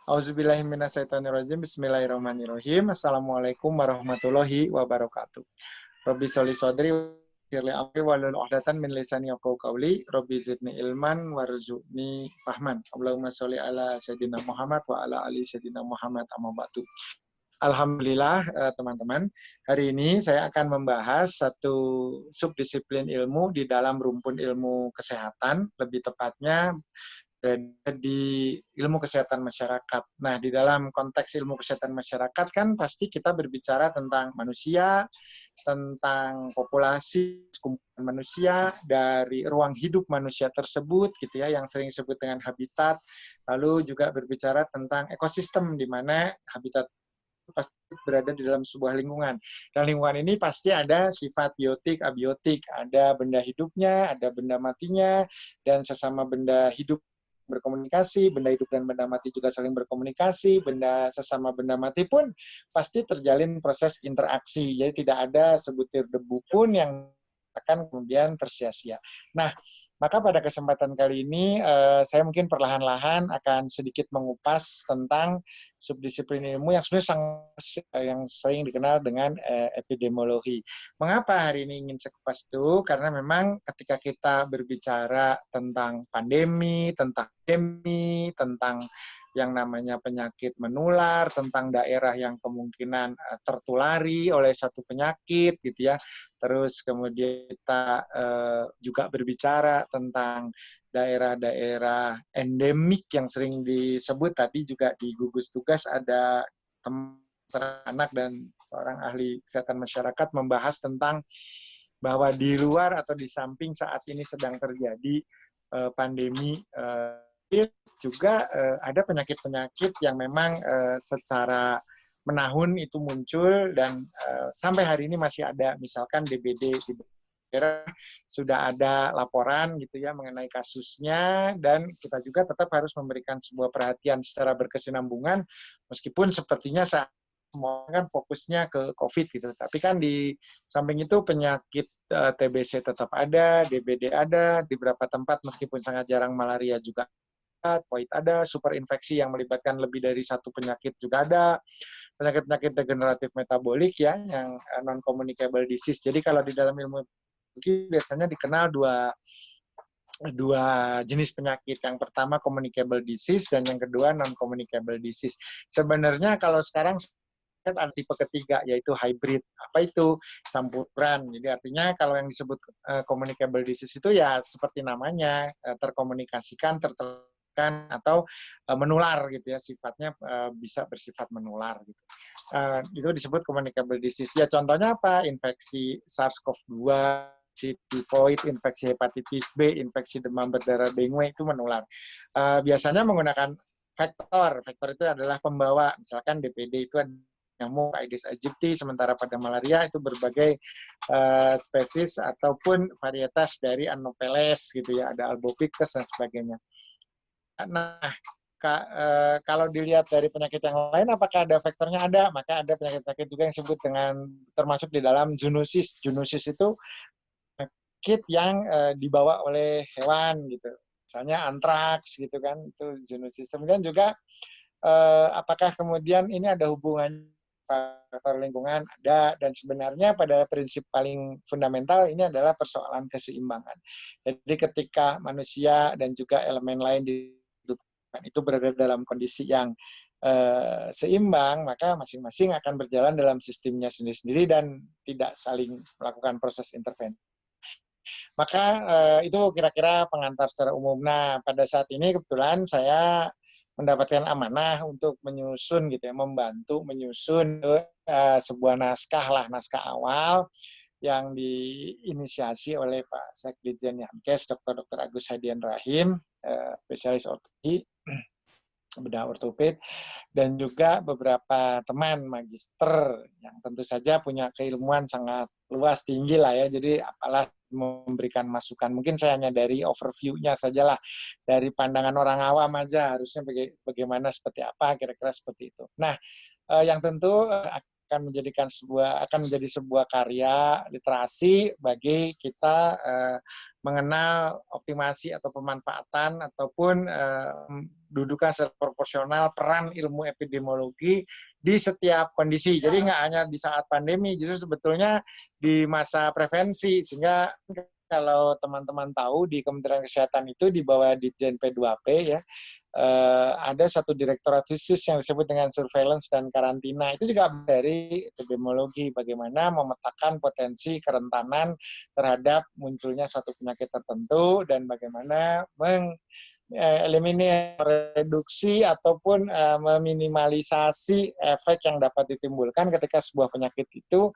Auzubillahiminasyaitonirrajim. Bismillahirrahmanirrahim. Assalamualaikum warahmatullahi wabarakatuh. Rabbi sholli shodri firli amri wahlul 'uqdatam min lisani yafqahu qawli. Rabbi zidni ilman warzuqni fahman. Allahumma sholli ala sayyidina Muhammad wa ala ali sayyidina Muhammad amma ba'du. Alhamdulillah teman-teman, hari ini saya akan membahas satu subdisiplin ilmu di dalam rumpun ilmu kesehatan, lebih tepatnya di ilmu kesehatan masyarakat. Nah, di dalam konteks ilmu kesehatan masyarakat kan pasti kita berbicara tentang manusia, tentang populasi, kumpulan manusia, dari ruang hidup manusia tersebut, gitu ya, yang sering disebut dengan habitat. Lalu juga berbicara tentang ekosistem, di mana habitat pasti berada di dalam sebuah lingkungan. Dan lingkungan ini pasti ada sifat biotik, abiotik, ada benda hidupnya, ada benda matinya, dan sesama benda hidup berkomunikasi, benda hidup dan benda mati juga saling berkomunikasi, benda sesama benda mati pun pasti terjalin proses interaksi. Jadi tidak ada sebutir debu pun yang akan kemudian tersia-sia. Nah, maka pada kesempatan kali ini saya mungkin perlahan-lahan akan sedikit mengupas tentang subdisiplin ilmu yang sebenarnya yang sering dikenal dengan epidemiologi. Mengapa hari ini ingin saya kupas itu? Karena memang ketika kita berbicara tentang pandemi, tentang yang namanya penyakit menular, tentang daerah yang kemungkinan tertulari oleh satu penyakit, gitu ya. Terus kemudian kita juga berbicara tentang daerah-daerah endemik yang sering disebut tadi juga di gugus tugas ada anak dan seorang ahli kesehatan masyarakat membahas tentang bahwa di luar atau di samping saat ini sedang terjadi pandemi juga ada penyakit-penyakit yang memang secara menahun itu muncul dan sampai hari ini masih ada, misalkan DBD di daerah sudah ada laporan gitu ya mengenai kasusnya, dan kita juga tetap harus memberikan sebuah perhatian secara berkesinambungan meskipun sepertinya saat semua kan fokusnya ke COVID gitu, tapi kan di samping itu penyakit TBC tetap ada, DBD ada, di beberapa tempat meskipun sangat jarang malaria juga COVID ada, superinfeksi yang melibatkan lebih dari satu penyakit juga ada, penyakit-penyakit degeneratif metabolik ya, yang non-communicable disease. Jadi kalau di dalam ilmu biasanya dikenal dua jenis penyakit. Yang pertama communicable disease dan yang kedua non-communicable disease. Sebenarnya kalau sekarang ada tipe ketiga, yaitu hybrid. Apa itu? Campuran. Jadi artinya kalau yang disebut communicable disease itu ya seperti namanya, terkomunikasikan, tertekan, atau menular gitu ya, sifatnya bisa bersifat menular gitu. Itu disebut communicable disease. Ya contohnya apa? Infeksi SARS-CoV-2, tifoid, infeksi hepatitis B, infeksi demam berdarah dengue itu menular. Biasanya menggunakan vektor. Vektor itu adalah pembawa. Misalkan DPD itu ada nyamuk Aedes aegypti, sementara pada malaria itu berbagai spesies ataupun varietas dari Anopheles gitu ya, ada Albopictus dan sebagainya. Nah, kalau dilihat dari penyakit yang lain, apakah ada vektornya? Ada, maka ada penyakit-penyakit juga yang disebut dengan, termasuk di dalam zoonosis. Zoonosis itu penyakit yang dibawa oleh hewan gitu. Misalnya antraks gitu kan, itu zoonosis. Kemudian juga apakah kemudian ini ada hubungan faktor lingkungan? Ada, dan sebenarnya pada prinsip paling fundamental ini adalah persoalan keseimbangan. Jadi ketika manusia dan juga elemen lain di kehidupan itu berada dalam kondisi yang seimbang, maka masing-masing akan berjalan dalam sistemnya sendiri-sendiri dan tidak saling melakukan proses intervensi. Maka itu kira-kira pengantar secara umum. Nah, pada saat ini kebetulan saya mendapatkan amanah untuk menyusun gitu ya, membantu menyusun sebuah naskah awal yang diinisiasi oleh Pak Sekdijen Yankes, Dr. Agus Hadian Rahim, spesialis ortopedi, bedah ortoped, dan juga beberapa teman magister yang tentu saja punya keilmuan sangat luas, tinggi lah ya, jadi apalah memberikan masukan. Mungkin saya hanya dari overview-nya sajalah, dari pandangan orang awam aja harusnya bagaimana, seperti apa, kira-kira seperti itu. Nah, yang tentu akan menjadi sebuah karya literasi bagi kita mengenal optimasi atau pemanfaatan ataupun dudukan secara proporsional peran ilmu epidemiologi di setiap kondisi. Jadi nggak hanya di saat pandemi, justru sebetulnya di masa prevensi. Sehingga kalau teman-teman tahu di Kementerian Kesehatan itu di bawah Ditjen P2P ya, ada satu direktorat khusus yang disebut dengan surveillance dan karantina. Itu juga dari epidemiologi, bagaimana memetakan potensi kerentanan terhadap munculnya satu penyakit tertentu dan bagaimana eliminasi, reduksi ataupun meminimalisasi efek yang dapat ditimbulkan ketika sebuah penyakit itu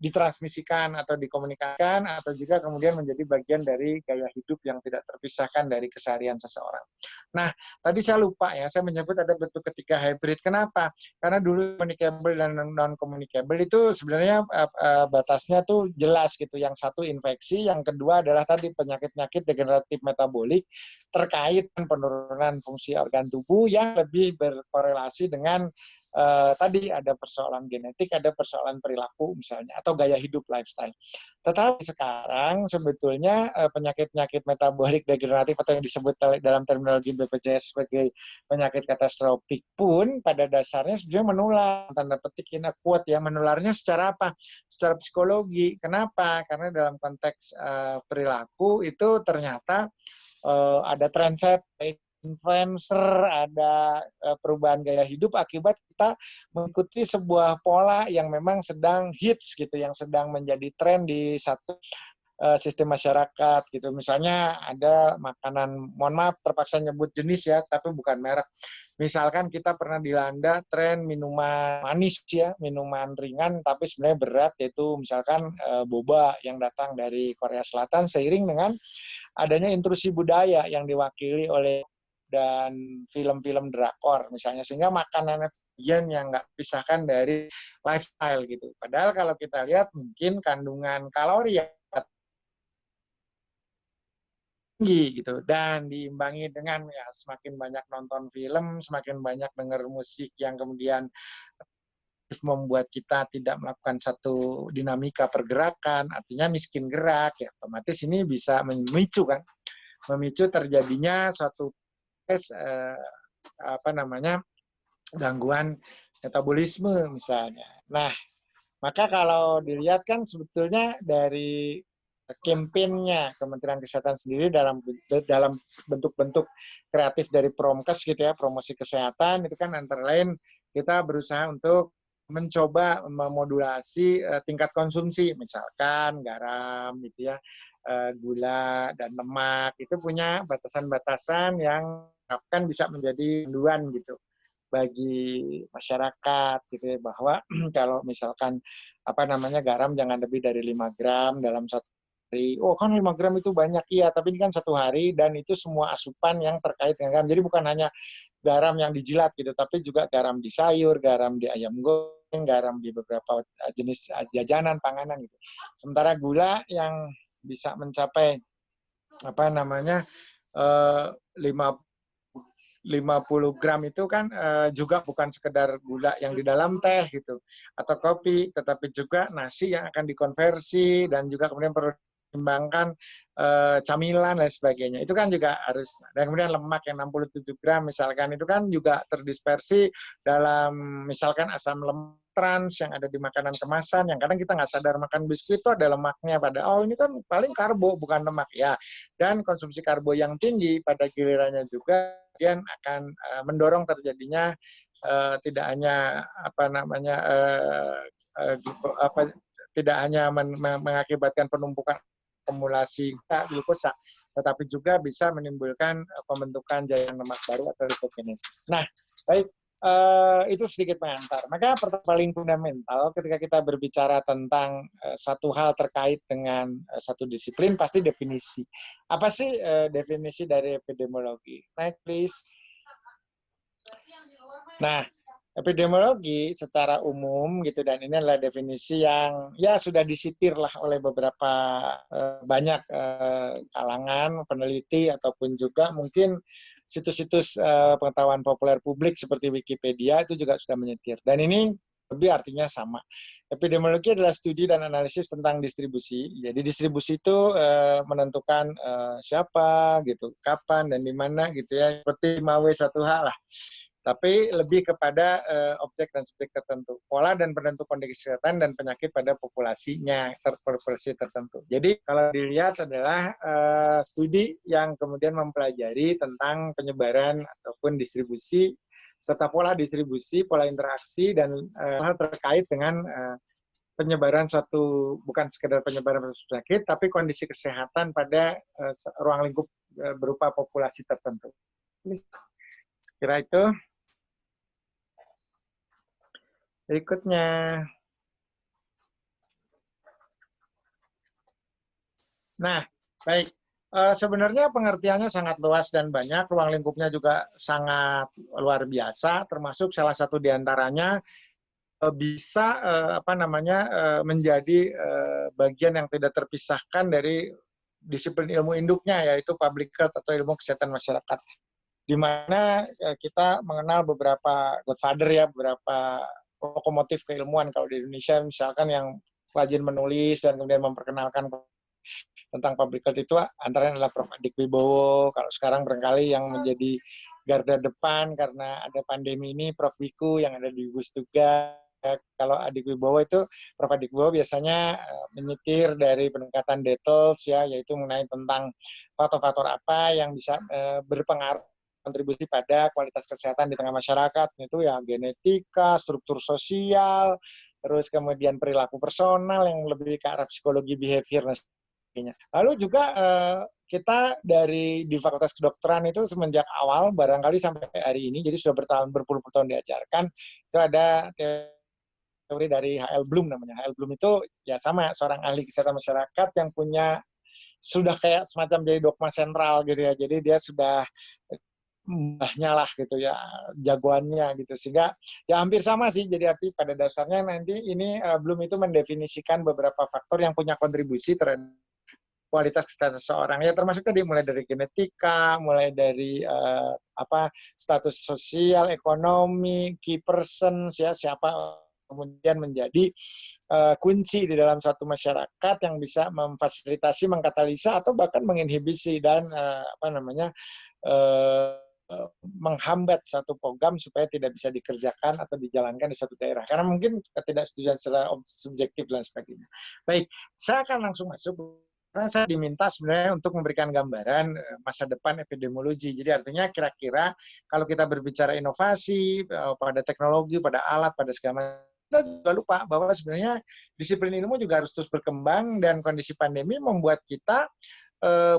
ditransmisikan atau dikomunikasikan atau juga kemudian menjadi bagian dari gaya hidup yang tidak terpisahkan dari keseharian seseorang. Nah, tadi saya lupa ya, saya menyebut ada bentuk ketiga hybrid. Kenapa? Karena dulu communicable dan non-communicable itu sebenarnya batasnya tuh jelas gitu. Yang satu infeksi, yang kedua adalah tadi penyakit-penyakit degeneratif metabolik terkait penurunan fungsi organ tubuh yang lebih berkorelasi dengan tadi ada persoalan genetik, ada persoalan perilaku misalnya, atau gaya hidup lifestyle. Tetapi sekarang sebetulnya penyakit-penyakit metabolik degeneratif atau yang disebut dalam terminologi BPJS sebagai penyakit katastropik pun pada dasarnya sebenarnya menular, tanda petik in a quote ya, menularnya secara apa? Secara psikologi. Kenapa? Karena dalam konteks perilaku itu ternyata ada trendset influencer, ada perubahan gaya hidup akibat kita mengikuti sebuah pola yang memang sedang hits gitu, yang sedang menjadi tren di satu sistem masyarakat gitu. Misalnya ada makanan, mohon maaf terpaksa nyebut jenis ya, tapi bukan merek. Misalkan kita pernah dilanda tren minuman manis ya, minuman ringan tapi sebenarnya berat, yaitu misalkan boba yang datang dari Korea Selatan seiring dengan adanya intrusi budaya yang diwakili oleh dan film-film drakor misalnya, sehingga makanannya bagian yang nggak pisahkan dari lifestyle gitu. Padahal kalau kita lihat mungkin kandungan kalori yang tinggi gitu, dan diimbangi dengan ya semakin banyak nonton film, semakin banyak dengar musik yang kemudian membuat kita tidak melakukan satu dinamika pergerakan, artinya miskin gerak, ya otomatis ini bisa memicu kan, memicu terjadinya suatu gangguan metabolisme misalnya. Nah, maka kalau dilihat kan sebetulnya dari kampanyenya Kementerian Kesehatan sendiri dalam bentuk-bentuk kreatif dari Promkes gitu ya, promosi kesehatan itu kan antara lain kita berusaha untuk mencoba memodulasi tingkat konsumsi, misalkan garam gitu ya, gula dan lemak itu punya batasan-batasan yang kan bisa menjadi panduan gitu bagi masyarakat gitu ya, bahwa kalau misalkan garam jangan lebih dari 5 gram dalam satu hari. Oh kan 5 gram itu banyak, iya, tapi ini kan satu hari dan itu semua asupan yang terkait dengan garam. Jadi bukan hanya garam yang dijilat gitu, tapi juga garam di sayur, garam di ayam goreng, garam di beberapa jenis jajanan panganan gitu. Sementara gula yang bisa mencapai 50 gram itu kan juga bukan sekedar gula yang di dalam teh gitu atau kopi, tetapi juga nasi yang akan dikonversi dan juga kemudian perlu dipertimbangkan camilan dan sebagainya. Itu kan juga harus, dan kemudian lemak yang 67 gram misalkan itu kan juga terdispersi dalam misalkan asam lemak trans yang ada di makanan kemasan, yang kadang kita nggak sadar makan biskuit itu ada lemaknya, pada ini kan paling karbo bukan lemak ya. Dan konsumsi karbo yang tinggi pada gilirannya juga kemudian akan mendorong terjadinya tidak hanya tidak hanya mengakibatkan penumpukan akumulasi glukosa, tetapi juga bisa menimbulkan pembentukan jaringan lemak baru atau lipogenesis. Nah, baik, itu sedikit pengantar. Maka paling fundamental ketika kita berbicara tentang satu hal terkait dengan satu disiplin pasti definisi. Apa sih definisi dari epidemiologi? Next please. Nah, epidemiologi secara umum gitu, dan ini adalah definisi yang ya sudah disitir lah oleh beberapa banyak kalangan peneliti ataupun juga mungkin situs-situs pengetahuan populer publik seperti Wikipedia itu juga sudah menyetir. Dan ini lebih artinya sama. Epidemiologi adalah studi dan analisis tentang distribusi. Jadi distribusi itu menentukan siapa gitu, kapan dan di mana gitu ya, seperti 5W1H lah. Tapi lebih kepada objek dan subjek tertentu, pola dan penentu kondisi kesehatan dan penyakit pada populasinya, populasi tertentu. Jadi kalau dilihat adalah studi yang kemudian mempelajari tentang penyebaran ataupun distribusi serta pola distribusi, pola interaksi, dan hal terkait dengan penyebaran suatu, bukan sekedar penyebaran penyakit, tapi kondisi kesehatan pada ruang lingkup berupa populasi tertentu. Kira itu. Berikutnya. Nah, baik. Sebenarnya pengertiannya sangat luas dan banyak, ruang lingkupnya juga sangat luar biasa, termasuk salah satu diantaranya bisa menjadi bagian yang tidak terpisahkan dari disiplin ilmu induknya, yaitu public health atau ilmu kesehatan masyarakat, di mana kita mengenal beberapa godfather ya, beberapa lokomotif keilmuan kalau di Indonesia, misalkan yang rajin menulis dan kemudian memperkenalkan tentang public health itu antara adalah Prof. Adik Wibowo. Kalau sekarang barangkali yang menjadi garda depan karena ada pandemi ini Prof. Wiku yang ada di gugus tugas. Kalau Adik Wibowo itu, Prof. Adik Wibowo biasanya menyetir dari pendekatan details ya, yaitu mengenai tentang faktor-faktor apa yang bisa berpengaruh kontribusi pada kualitas kesehatan di tengah masyarakat, itu ya genetika, struktur sosial, terus kemudian perilaku personal yang lebih ke arah psikologi behavior. Lalu juga kita di Fakultas Kedokteran itu semenjak awal barangkali sampai hari ini, jadi sudah berpuluh-puluh tahun diajarkan, itu ada teori dari H.L. Bloom namanya. H.L. Bloom itu ya sama, seorang ahli kesehatan masyarakat yang sudah kayak semacam jadi dogma sentral gitu ya. Jadi dia sudah mbahnya lah gitu ya, jagoannya gitu, sehingga ya hampir sama sih. Jadi arti pada dasarnya nanti ini Bloom itu mendefinisikan beberapa faktor yang punya kontribusi terhadap kualitas kesehatan seseorang ya, termasuk tadi mulai dari genetika, mulai dari status sosial, ekonomi, key persons ya, siapa kemudian menjadi kunci di dalam suatu masyarakat yang bisa memfasilitasi, mengkatalisa atau bahkan menginhibisi dan menghambat satu program supaya tidak bisa dikerjakan atau dijalankan di satu daerah karena mungkin ketidaksetujuan secara subjektif dan sebagainya. Baik, saya akan langsung masuk karena saya diminta sebenarnya untuk memberikan gambaran masa depan epidemiologi. Jadi artinya kira-kira kalau kita berbicara inovasi pada teknologi, pada alat, pada segala macam, kita juga lupa bahwa sebenarnya disiplin ilmu juga harus terus berkembang, dan kondisi pandemi membuat kita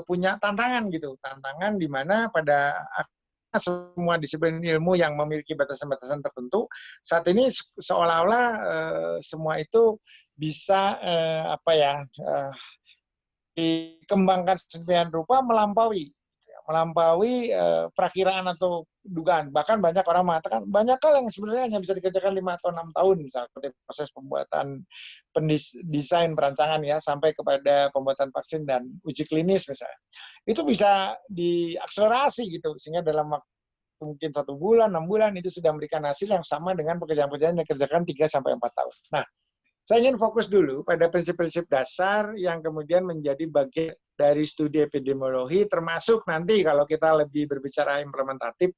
punya tantangan gitu. Tantangan di mana pada semua disiplin ilmu yang memiliki batasan-batasan tertentu saat ini seolah-olah semua itu bisa dikembangkan sedemikian rupa melampaui perakiraan atau dugaan. Bahkan banyak orang mengatakan banyak hal yang sebenarnya hanya bisa dikerjakan 5 atau 6 tahun, misalnya proses pembuatan desain perancangan ya, sampai kepada pembuatan vaksin dan uji klinis misalnya. Itu bisa diakselerasi gitu, sehingga dalam waktu mungkin 1 bulan, 6 bulan itu sudah memberikan hasil yang sama dengan pekerjaan-pekerjaan yang dikerjakan 3-4 tahun. Nah, saya ingin fokus dulu pada prinsip-prinsip dasar yang kemudian menjadi bagian dari studi epidemiologi, termasuk nanti kalau kita lebih berbicara implementatif,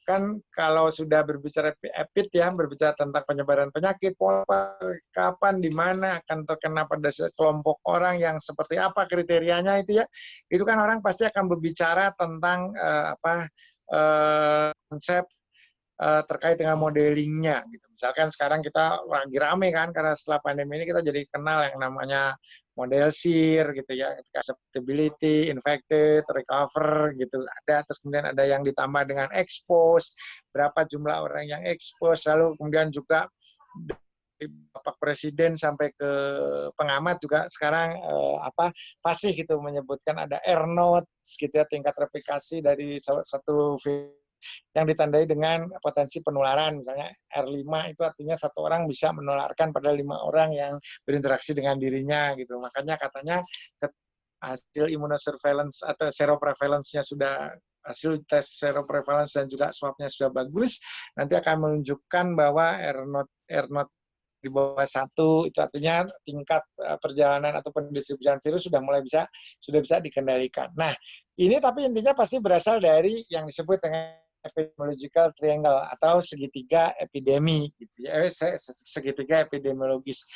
kan kalau sudah berbicara epid ya, berbicara tentang penyebaran penyakit, pola, kapan, di mana akan terkena pada kelompok orang yang seperti apa kriterianya itu ya, itu kan orang pasti akan berbicara tentang konsep terkait dengan modelingnya gitu. Misalkan sekarang kita lagi rame kan karena setelah pandemi ini kita jadi kenal yang namanya model SIR gitu ya, susceptibility, infected, recover gitu. Ada, terus kemudian ada yang ditambah dengan expose, berapa jumlah orang yang expose, lalu kemudian juga Bapak Presiden sampai ke pengamat juga sekarang fasih gitu menyebutkan ada R-notes gitu ya, tingkat replikasi dari satu yang ditandai dengan potensi penularan, misalnya R5 itu artinya 1 orang bisa menularkan pada 5 orang yang berinteraksi dengan dirinya gitu. Makanya katanya hasil immunosurveillance atau seroprevalence-nya sudah, hasil tes seroprevalence dan juga swab-nya sudah bagus, nanti akan menunjukkan bahwa R0 di bawah 1, itu artinya tingkat perjalanan atau pendistribusian virus sudah bisa dikendalikan. Nah, ini tapi intinya pasti berasal dari yang disebut dengan epidemiological triangle atau segitiga epidemi gitu ya, segitiga epidemiologis.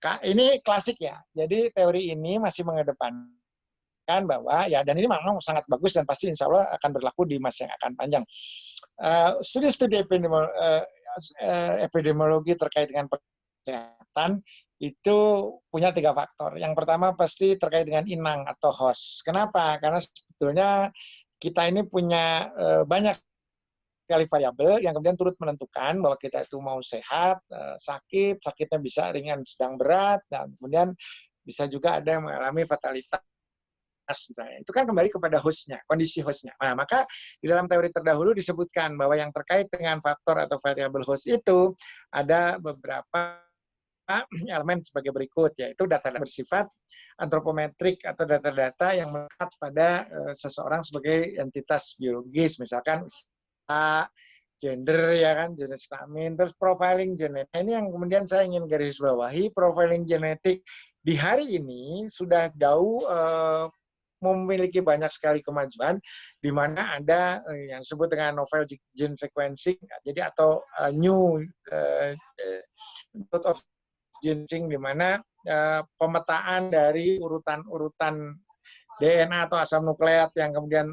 Ini klasik ya. Jadi teori ini masih mengedepankan bahwa ya, dan ini memang sangat bagus dan pasti insya Allah akan berlaku di masa yang akan panjang. Studi-studi epidemiologi terkait dengan kesehatan itu punya 3 faktor. Yang pertama pasti terkait dengan inang atau host. Kenapa? Karena sebetulnya kita ini punya banyak sekali variabel yang kemudian turut menentukan bahwa kita itu mau sehat, sakitnya bisa ringan, sedang, berat, dan kemudian bisa juga ada yang mengalami fatalitas misalnya. Itu kan kembali kepada hostnya, kondisi hostnya. Nah, maka di dalam teori terdahulu disebutkan bahwa yang terkait dengan faktor atau variabel host itu ada beberapa elemen sebagai berikut, yaitu data bersifat antropometrik atau data-data yang melekat pada seseorang sebagai entitas biologis, misalkan gender, ya kan, jenis kelamin, terus profiling genetik. Ini yang kemudian saya ingin garis bawahi, profiling genetik di hari ini sudah jauh memiliki banyak sekali kemajuan, di mana ada yang disebut dengan novel gene sequencing, jadi atau new method of gene sequencing, di mana pemetaan dari urutan-urutan DNA atau asam nukleat yang kemudian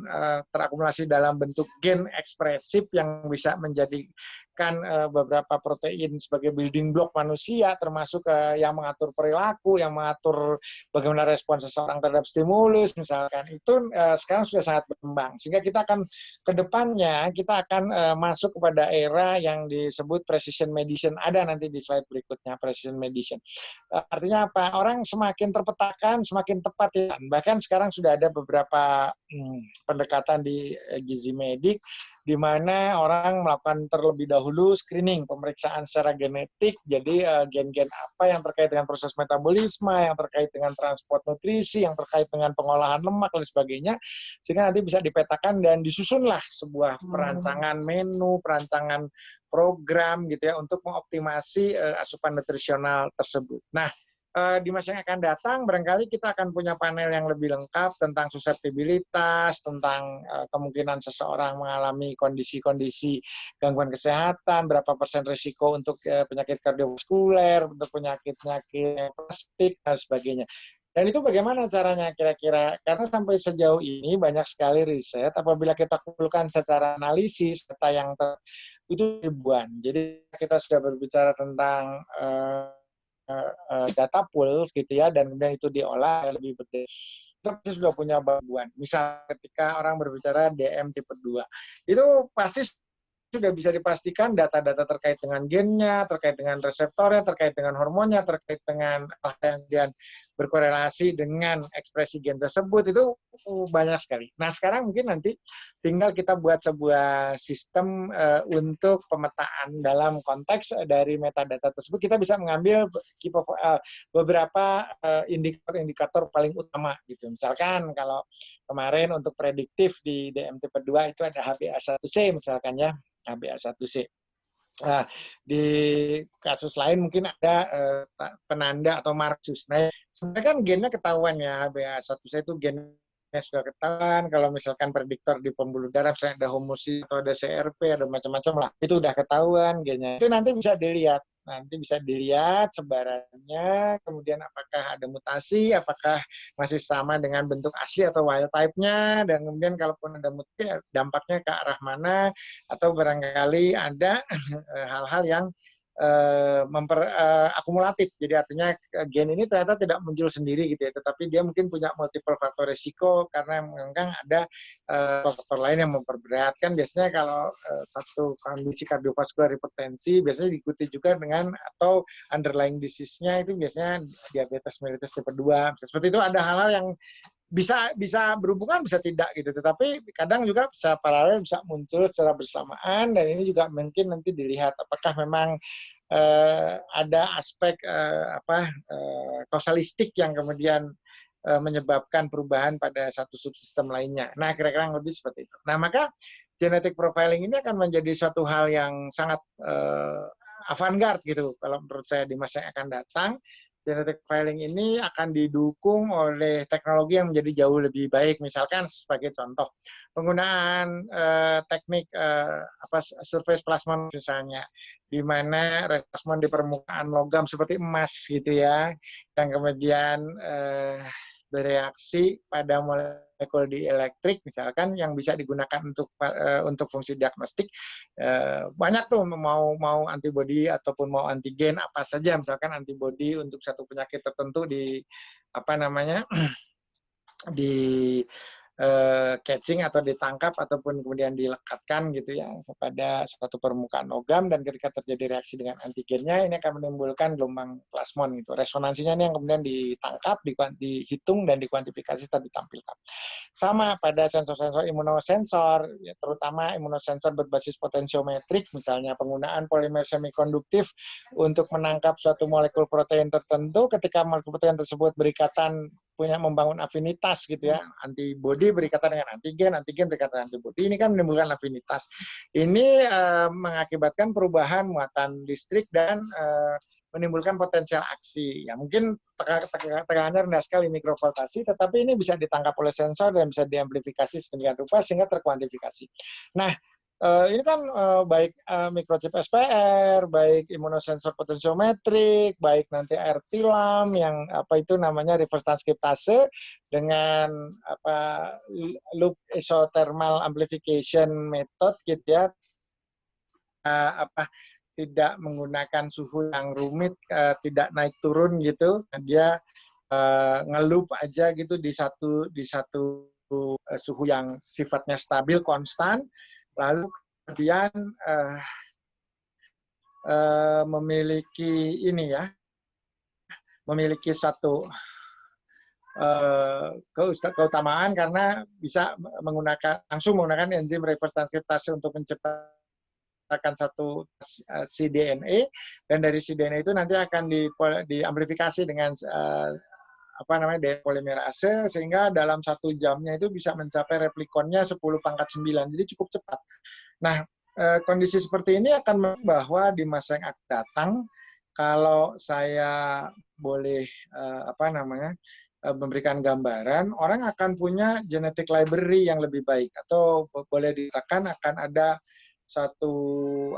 terakumulasi dalam bentuk gen ekspresif yang bisa menjadikan beberapa protein sebagai building block manusia, termasuk yang mengatur perilaku, yang mengatur bagaimana respon seseorang terhadap stimulus, misalkan. Itu sekarang sudah sangat berkembang. Sehingga kita akan ke depannya, kita akan masuk kepada era yang disebut precision medicine. Ada nanti di slide berikutnya, precision medicine. Artinya apa? Orang semakin terpetakan, semakin tepat ya. Bahkan sekarang sudah ada beberapa pendekatan di gizi medik di mana orang melakukan terlebih dahulu screening, pemeriksaan secara genetik, jadi gen-gen apa yang terkait dengan proses metabolisme, yang terkait dengan transport nutrisi, yang terkait dengan pengolahan lemak, dan sebagainya, sehingga nanti bisa dipetakan dan disusunlah sebuah perancangan menu, perancangan program gitu ya, untuk mengoptimasi asupan nutrisional tersebut. Nah, di masa yang akan datang, barangkali kita akan punya panel yang lebih lengkap tentang suseptibilitas, tentang kemungkinan seseorang mengalami kondisi-kondisi gangguan kesehatan, berapa persen risiko untuk penyakit kardiovaskuler, untuk penyakit-penyakit plastik, dan sebagainya. Dan itu bagaimana caranya kira-kira? Karena sampai sejauh ini banyak sekali riset, apabila kita kumpulkan secara analisis, data yang itu ribuan. Jadi kita sudah berbicara tentang data pools gitu ya, dan kemudian itu diolah lebih betul. Itu pasti sudah punya bantuan. Misal ketika orang berbicara DM tipe 2, itu pasti sudah bisa dipastikan data-data terkait dengan gennya, terkait dengan reseptornya, terkait dengan hormonnya, terkait dengan yang berkorelasi dengan ekspresi gen tersebut, itu banyak sekali. Nah, sekarang mungkin nanti tinggal kita buat sebuah sistem untuk pemetaan dalam konteks dari metadata tersebut. Kita bisa mengambil beberapa indikator paling utama gitu. Misalkan kalau kemarin untuk prediktif di DM tipe 2 itu ada HbA1c misalkan ya, HbA1c. Nah, di kasus lain mungkin ada penanda atau markus. Nah, sebenarnya kan gennya ketahuan ya, HbA1c itu gennya sudah ketahuan. Kalau misalkan prediktor di pembuluh darah, misalnya ada homosi atau ada CRP, ada macam-macam lah, itu udah ketahuan gennya. Itu nanti bisa dilihat sebarannya, kemudian apakah ada mutasi, apakah masih sama dengan bentuk asli atau wild type-nya, dan kemudian kalaupun ada mutasi, dampaknya ke arah mana, atau barangkali ada hal-hal yang akumulatif. Jadi artinya gen ini ternyata tidak muncul sendiri gitu ya, tetapi dia mungkin punya multiple faktor risiko karena memang ada faktor lain yang memperberat. Kan biasanya kalau satu kondisi kardiovaskular hipertensi biasanya diikuti juga dengan atau underlying disease-nya itu biasanya diabetes mellitus tipe 2. Seperti itu, ada hal-hal yang bisa berhubungan, bisa tidak gitu, tetapi kadang juga bisa paralel, bisa muncul secara bersamaan, dan ini juga mungkin nanti dilihat apakah memang ada aspek kausalistik yang kemudian menyebabkan perubahan pada satu subsistem lainnya. Nah, kira-kira lebih seperti itu. Nah, maka genetic profiling ini akan menjadi suatu hal yang sangat avant-garde gitu kalau menurut saya di masa yang akan datang. Genetic profiling ini akan didukung oleh teknologi yang menjadi jauh lebih baik. Misalkan sebagai contoh penggunaan teknik surface plasmon misalnya, di mana plasmon di permukaan logam seperti emas gitu ya, yang kemudian bereaksi pada molekul dielektrik misalkan yang bisa digunakan untuk fungsi diagnostik. Banyak tuh mau antibodi ataupun mau antigen apa saja, misalkan antibodi untuk satu penyakit tertentu di di catching atau ditangkap ataupun kemudian dilekatkan gitu ya kepada suatu permukaan logam, dan ketika terjadi reaksi dengan antigennya ini akan menimbulkan gelombang plasmon gitu. Resonansinya ini yang kemudian ditangkap, dihitung dan dikuantifikasi setelah ditampilkan. Sama pada sensor-sensor imunosensor, ya, terutama imunosensor berbasis potensiometrik, misalnya penggunaan polimer semikonduktif untuk menangkap suatu molekul protein tertentu. Ketika molekul protein tersebut berikatan punya membangun afinitas gitu ya, antibodi berikatan dengan antigen, antigen berikatan dengan antibodi, ini kan menimbulkan afinitas. Ini mengakibatkan perubahan muatan listrik dan menimbulkan potensial aksi. Ya mungkin tegangannya rendah sekali mikrovoltasi, tetapi ini bisa ditangkap oleh sensor dan bisa diamplifikasi sedemikian rupa sehingga terkuantifikasi. Nah, ini kan baik microchip SPR, baik imunosensor potensiometrik, baik nanti RT-LAM yang namanya reverse transkriptase dengan loop isothermal amplification method gitu ya, tidak menggunakan suhu yang rumit, tidak naik turun gitu, dia ngeloop aja gitu di satu suhu yang sifatnya stabil konstan. Lalu kemudian memiliki satu keutamaan karena bisa langsung menggunakan enzim reverse transkriptase untuk menciptakan satu cDNA, dan dari cDNA itu nanti akan diamplifikasi dengan polimerase, sehingga dalam 1 jamnya itu bisa mencapai replikonnya 10⁹, jadi cukup cepat. Nah, kondisi seperti ini akan bahwa di masa yang akan datang, kalau saya boleh memberikan gambaran, orang akan punya genetic library yang lebih baik, atau boleh dikatakan akan ada satu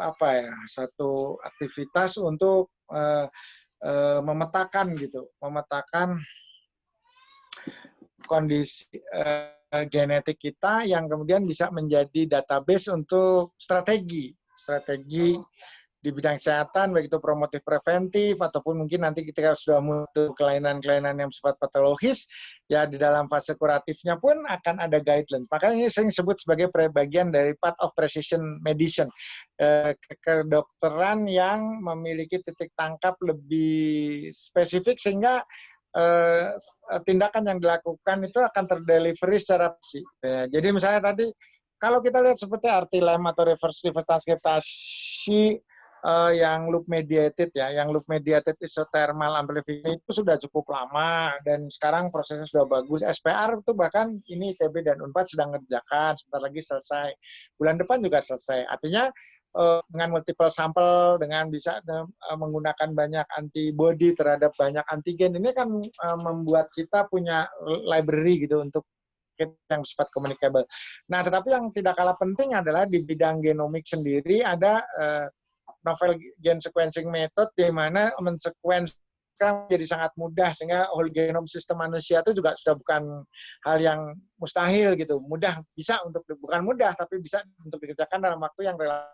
aktivitas untuk memetakan kondisi genetik kita yang kemudian bisa menjadi database untuk strategi di bidang kesehatan, baik itu promotif preventif ataupun mungkin nanti ketika sudah muncul kelainan-kelainan yang bersifat patologis, ya di dalam fase kuratifnya pun akan ada guideline. Makanya ini sering disebut sebagai bagian dari part of precision medicine, kedokteran yang memiliki titik tangkap lebih spesifik sehingga tindakan yang dilakukan itu akan terdelivery secara pasti. Jadi misalnya tadi kalau kita lihat seperti RT-LAM atau reverse transkriptasi yang loop mediated ya, yang loop mediated isothermal amplification itu sudah cukup lama dan sekarang prosesnya sudah bagus. SPR itu bahkan ini ITB dan Unpad sedang ngerjakan, sebentar lagi selesai. Bulan depan juga selesai. Artinya dengan multiple sampel, dengan bisa menggunakan banyak antibody terhadap banyak antigen, ini kan membuat kita punya library gitu untuk yang bersifat communicable. Nah, tetapi yang tidak kalah penting adalah di bidang genomik sendiri ada novel gene sequencing method di mana mensequence menjadi sangat mudah, sehingga whole genome sistem manusia itu juga sudah bukan hal yang mustahil gitu. Mudah bisa bukan mudah, tapi bisa untuk dikerjakan dalam waktu yang relatif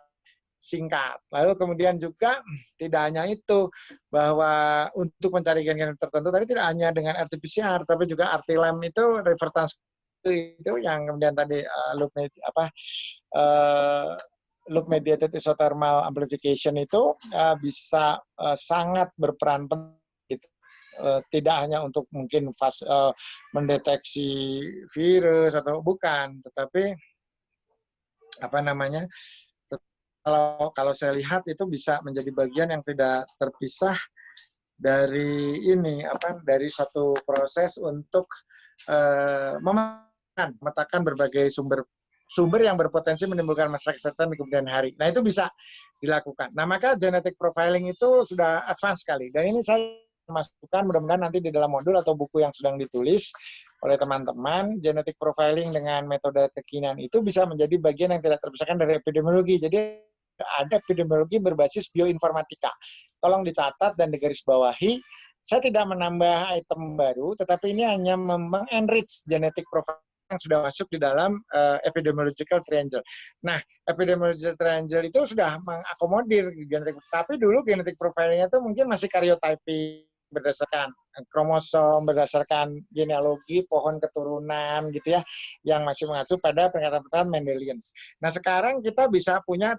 singkat. Lalu kemudian juga tidak hanya itu, bahwa untuk mencari gen-gen tertentu tadi tidak hanya dengan RT-PCR, tapi juga RT-LAM itu reverse itu yang kemudian tadi loop mediated isothermal amplification itu bisa sangat berperan penting. Tidak hanya untuk mungkin mendeteksi virus atau bukan, tetapi kalau saya lihat itu bisa menjadi bagian yang tidak terpisah dari dari satu proses untuk memetakan berbagai sumber sumber yang berpotensi menimbulkan masalah kesehatan di kemudian hari. Nah, itu bisa dilakukan. Nah, maka genetic profiling itu sudah advance sekali. Dan ini saya masukkan mudah-mudahan nanti di dalam modul atau buku yang sedang ditulis oleh teman-teman, genetic profiling dengan metode kekinian itu bisa menjadi bagian yang tidak terpisahkan dari epidemiologi. Jadi ada epidemiologi berbasis bioinformatika. Tolong dicatat dan digarisbawahi. Saya tidak menambah item baru, tetapi ini hanya enrich genetic profiling yang sudah masuk di dalam epidemiological triangle. Nah, epidemiological triangle itu sudah mengakomodir genetik, tapi dulu genetic profilingnya itu mungkin masih karyotyping berdasarkan kromosom, berdasarkan genealogi, pohon keturunan gitu ya, yang masih mengacu pada pernyataan-pernyataan Mendelian. Nah, sekarang kita bisa punya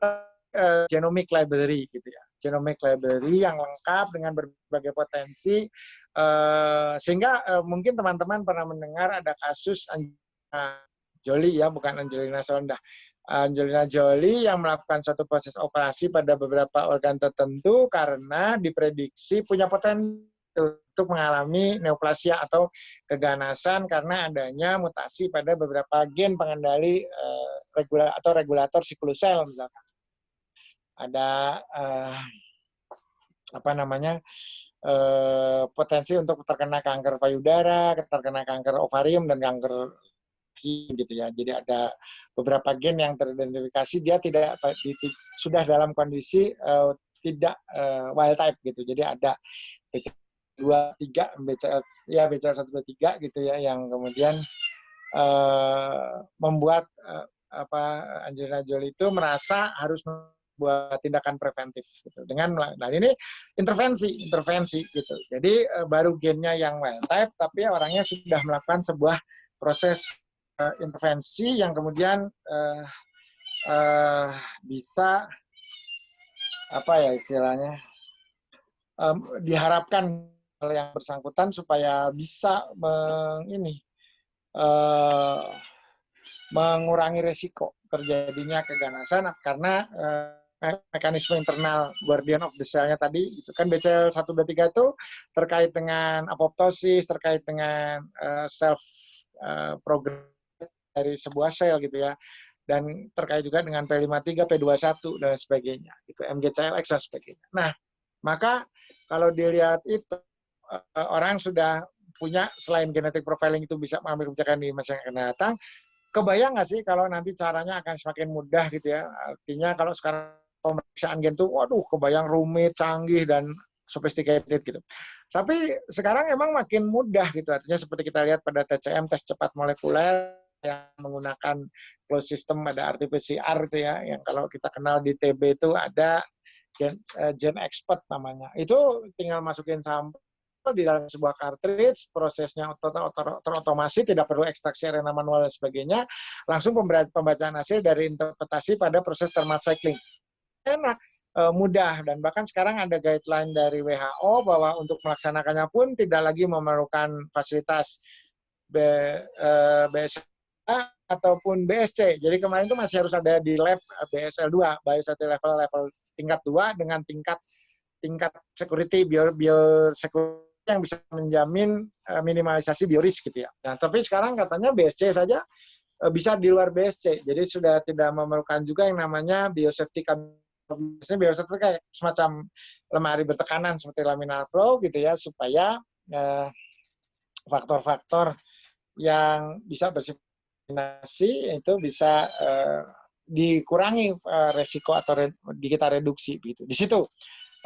genomic library gitu ya, genomic library yang lengkap dengan berbagai potensi, sehingga mungkin teman-teman pernah mendengar ada kasus Jolie ya, bukan Angelina Sondah. Angelina Jolie yang melakukan suatu proses operasi pada beberapa organ tertentu karena diprediksi punya potensi untuk mengalami neoplasia atau keganasan karena adanya mutasi pada beberapa gen pengendali regulator siklus sel misalkan. Ada potensi untuk terkena kanker payudara, terkena kanker ovarium dan kanker gitu ya. Jadi ada beberapa gen yang teridentifikasi dia tidak sudah dalam kondisi tidak wild type gitu. Jadi ada BCL2 3, BCL123 gitu ya yang kemudian membuat Angelina Jolie itu merasa harus buat tindakan preventif gitu dengan ini intervensi gitu. Jadi baru gennya yang wild type tapi orangnya sudah melakukan sebuah proses intervensi yang kemudian bisa istilahnya diharapkan oleh yang bersangkutan supaya bisa mengurangi resiko terjadinya keganasan karena mekanisme internal guardian of the cell-nya tadi itu kan BCL123 itu terkait dengan apoptosis, terkait dengan self program dari sebuah sel gitu ya, dan terkait juga dengan P53, P21 dan sebagainya, gitu, MGCLX dan sebagainya. Nah, maka kalau dilihat itu orang sudah punya selain genetic profiling itu bisa mengambil kebijakan di masa yang akan datang. Kebayang nggak sih kalau nanti caranya akan semakin mudah gitu ya? Artinya kalau sekarang pemeriksaan gen itu, waduh, kebayang rumit, canggih dan sophisticated gitu. Tapi sekarang emang makin mudah gitu. Artinya seperti kita lihat pada TCM, tes cepat molekuler yang menggunakan closed system, ada RT-PCR itu ya, yang kalau kita kenal di TB itu ada gen expert namanya. Itu tinggal masukin sampel di dalam sebuah cartridge, prosesnya terotomasi, tidak perlu ekstraksi RNA manual dan sebagainya, langsung pembacaan hasil dari interpretasi pada proses thermal cycling. Enak, mudah, dan bahkan sekarang ada guideline dari WHO bahwa untuk melaksanakannya pun tidak lagi memerlukan fasilitas BSL ataupun BSC. Jadi kemarin itu masih harus ada di lab BSL2, biosafety level tingkat 2 dengan tingkat security, biosecurity yang bisa menjamin minimalisasi biorisk gitu ya. Nah, tapi sekarang katanya BSC saja bisa di luar BSC. Jadi sudah tidak memerlukan juga yang namanya biosafety cabinet. Biosafety kayak semacam lemari bertekanan seperti laminar flow gitu ya, supaya faktor-faktor yang bisa bersifat itu bisa dikurangi resiko atau kita reduksi gitu. Di situ.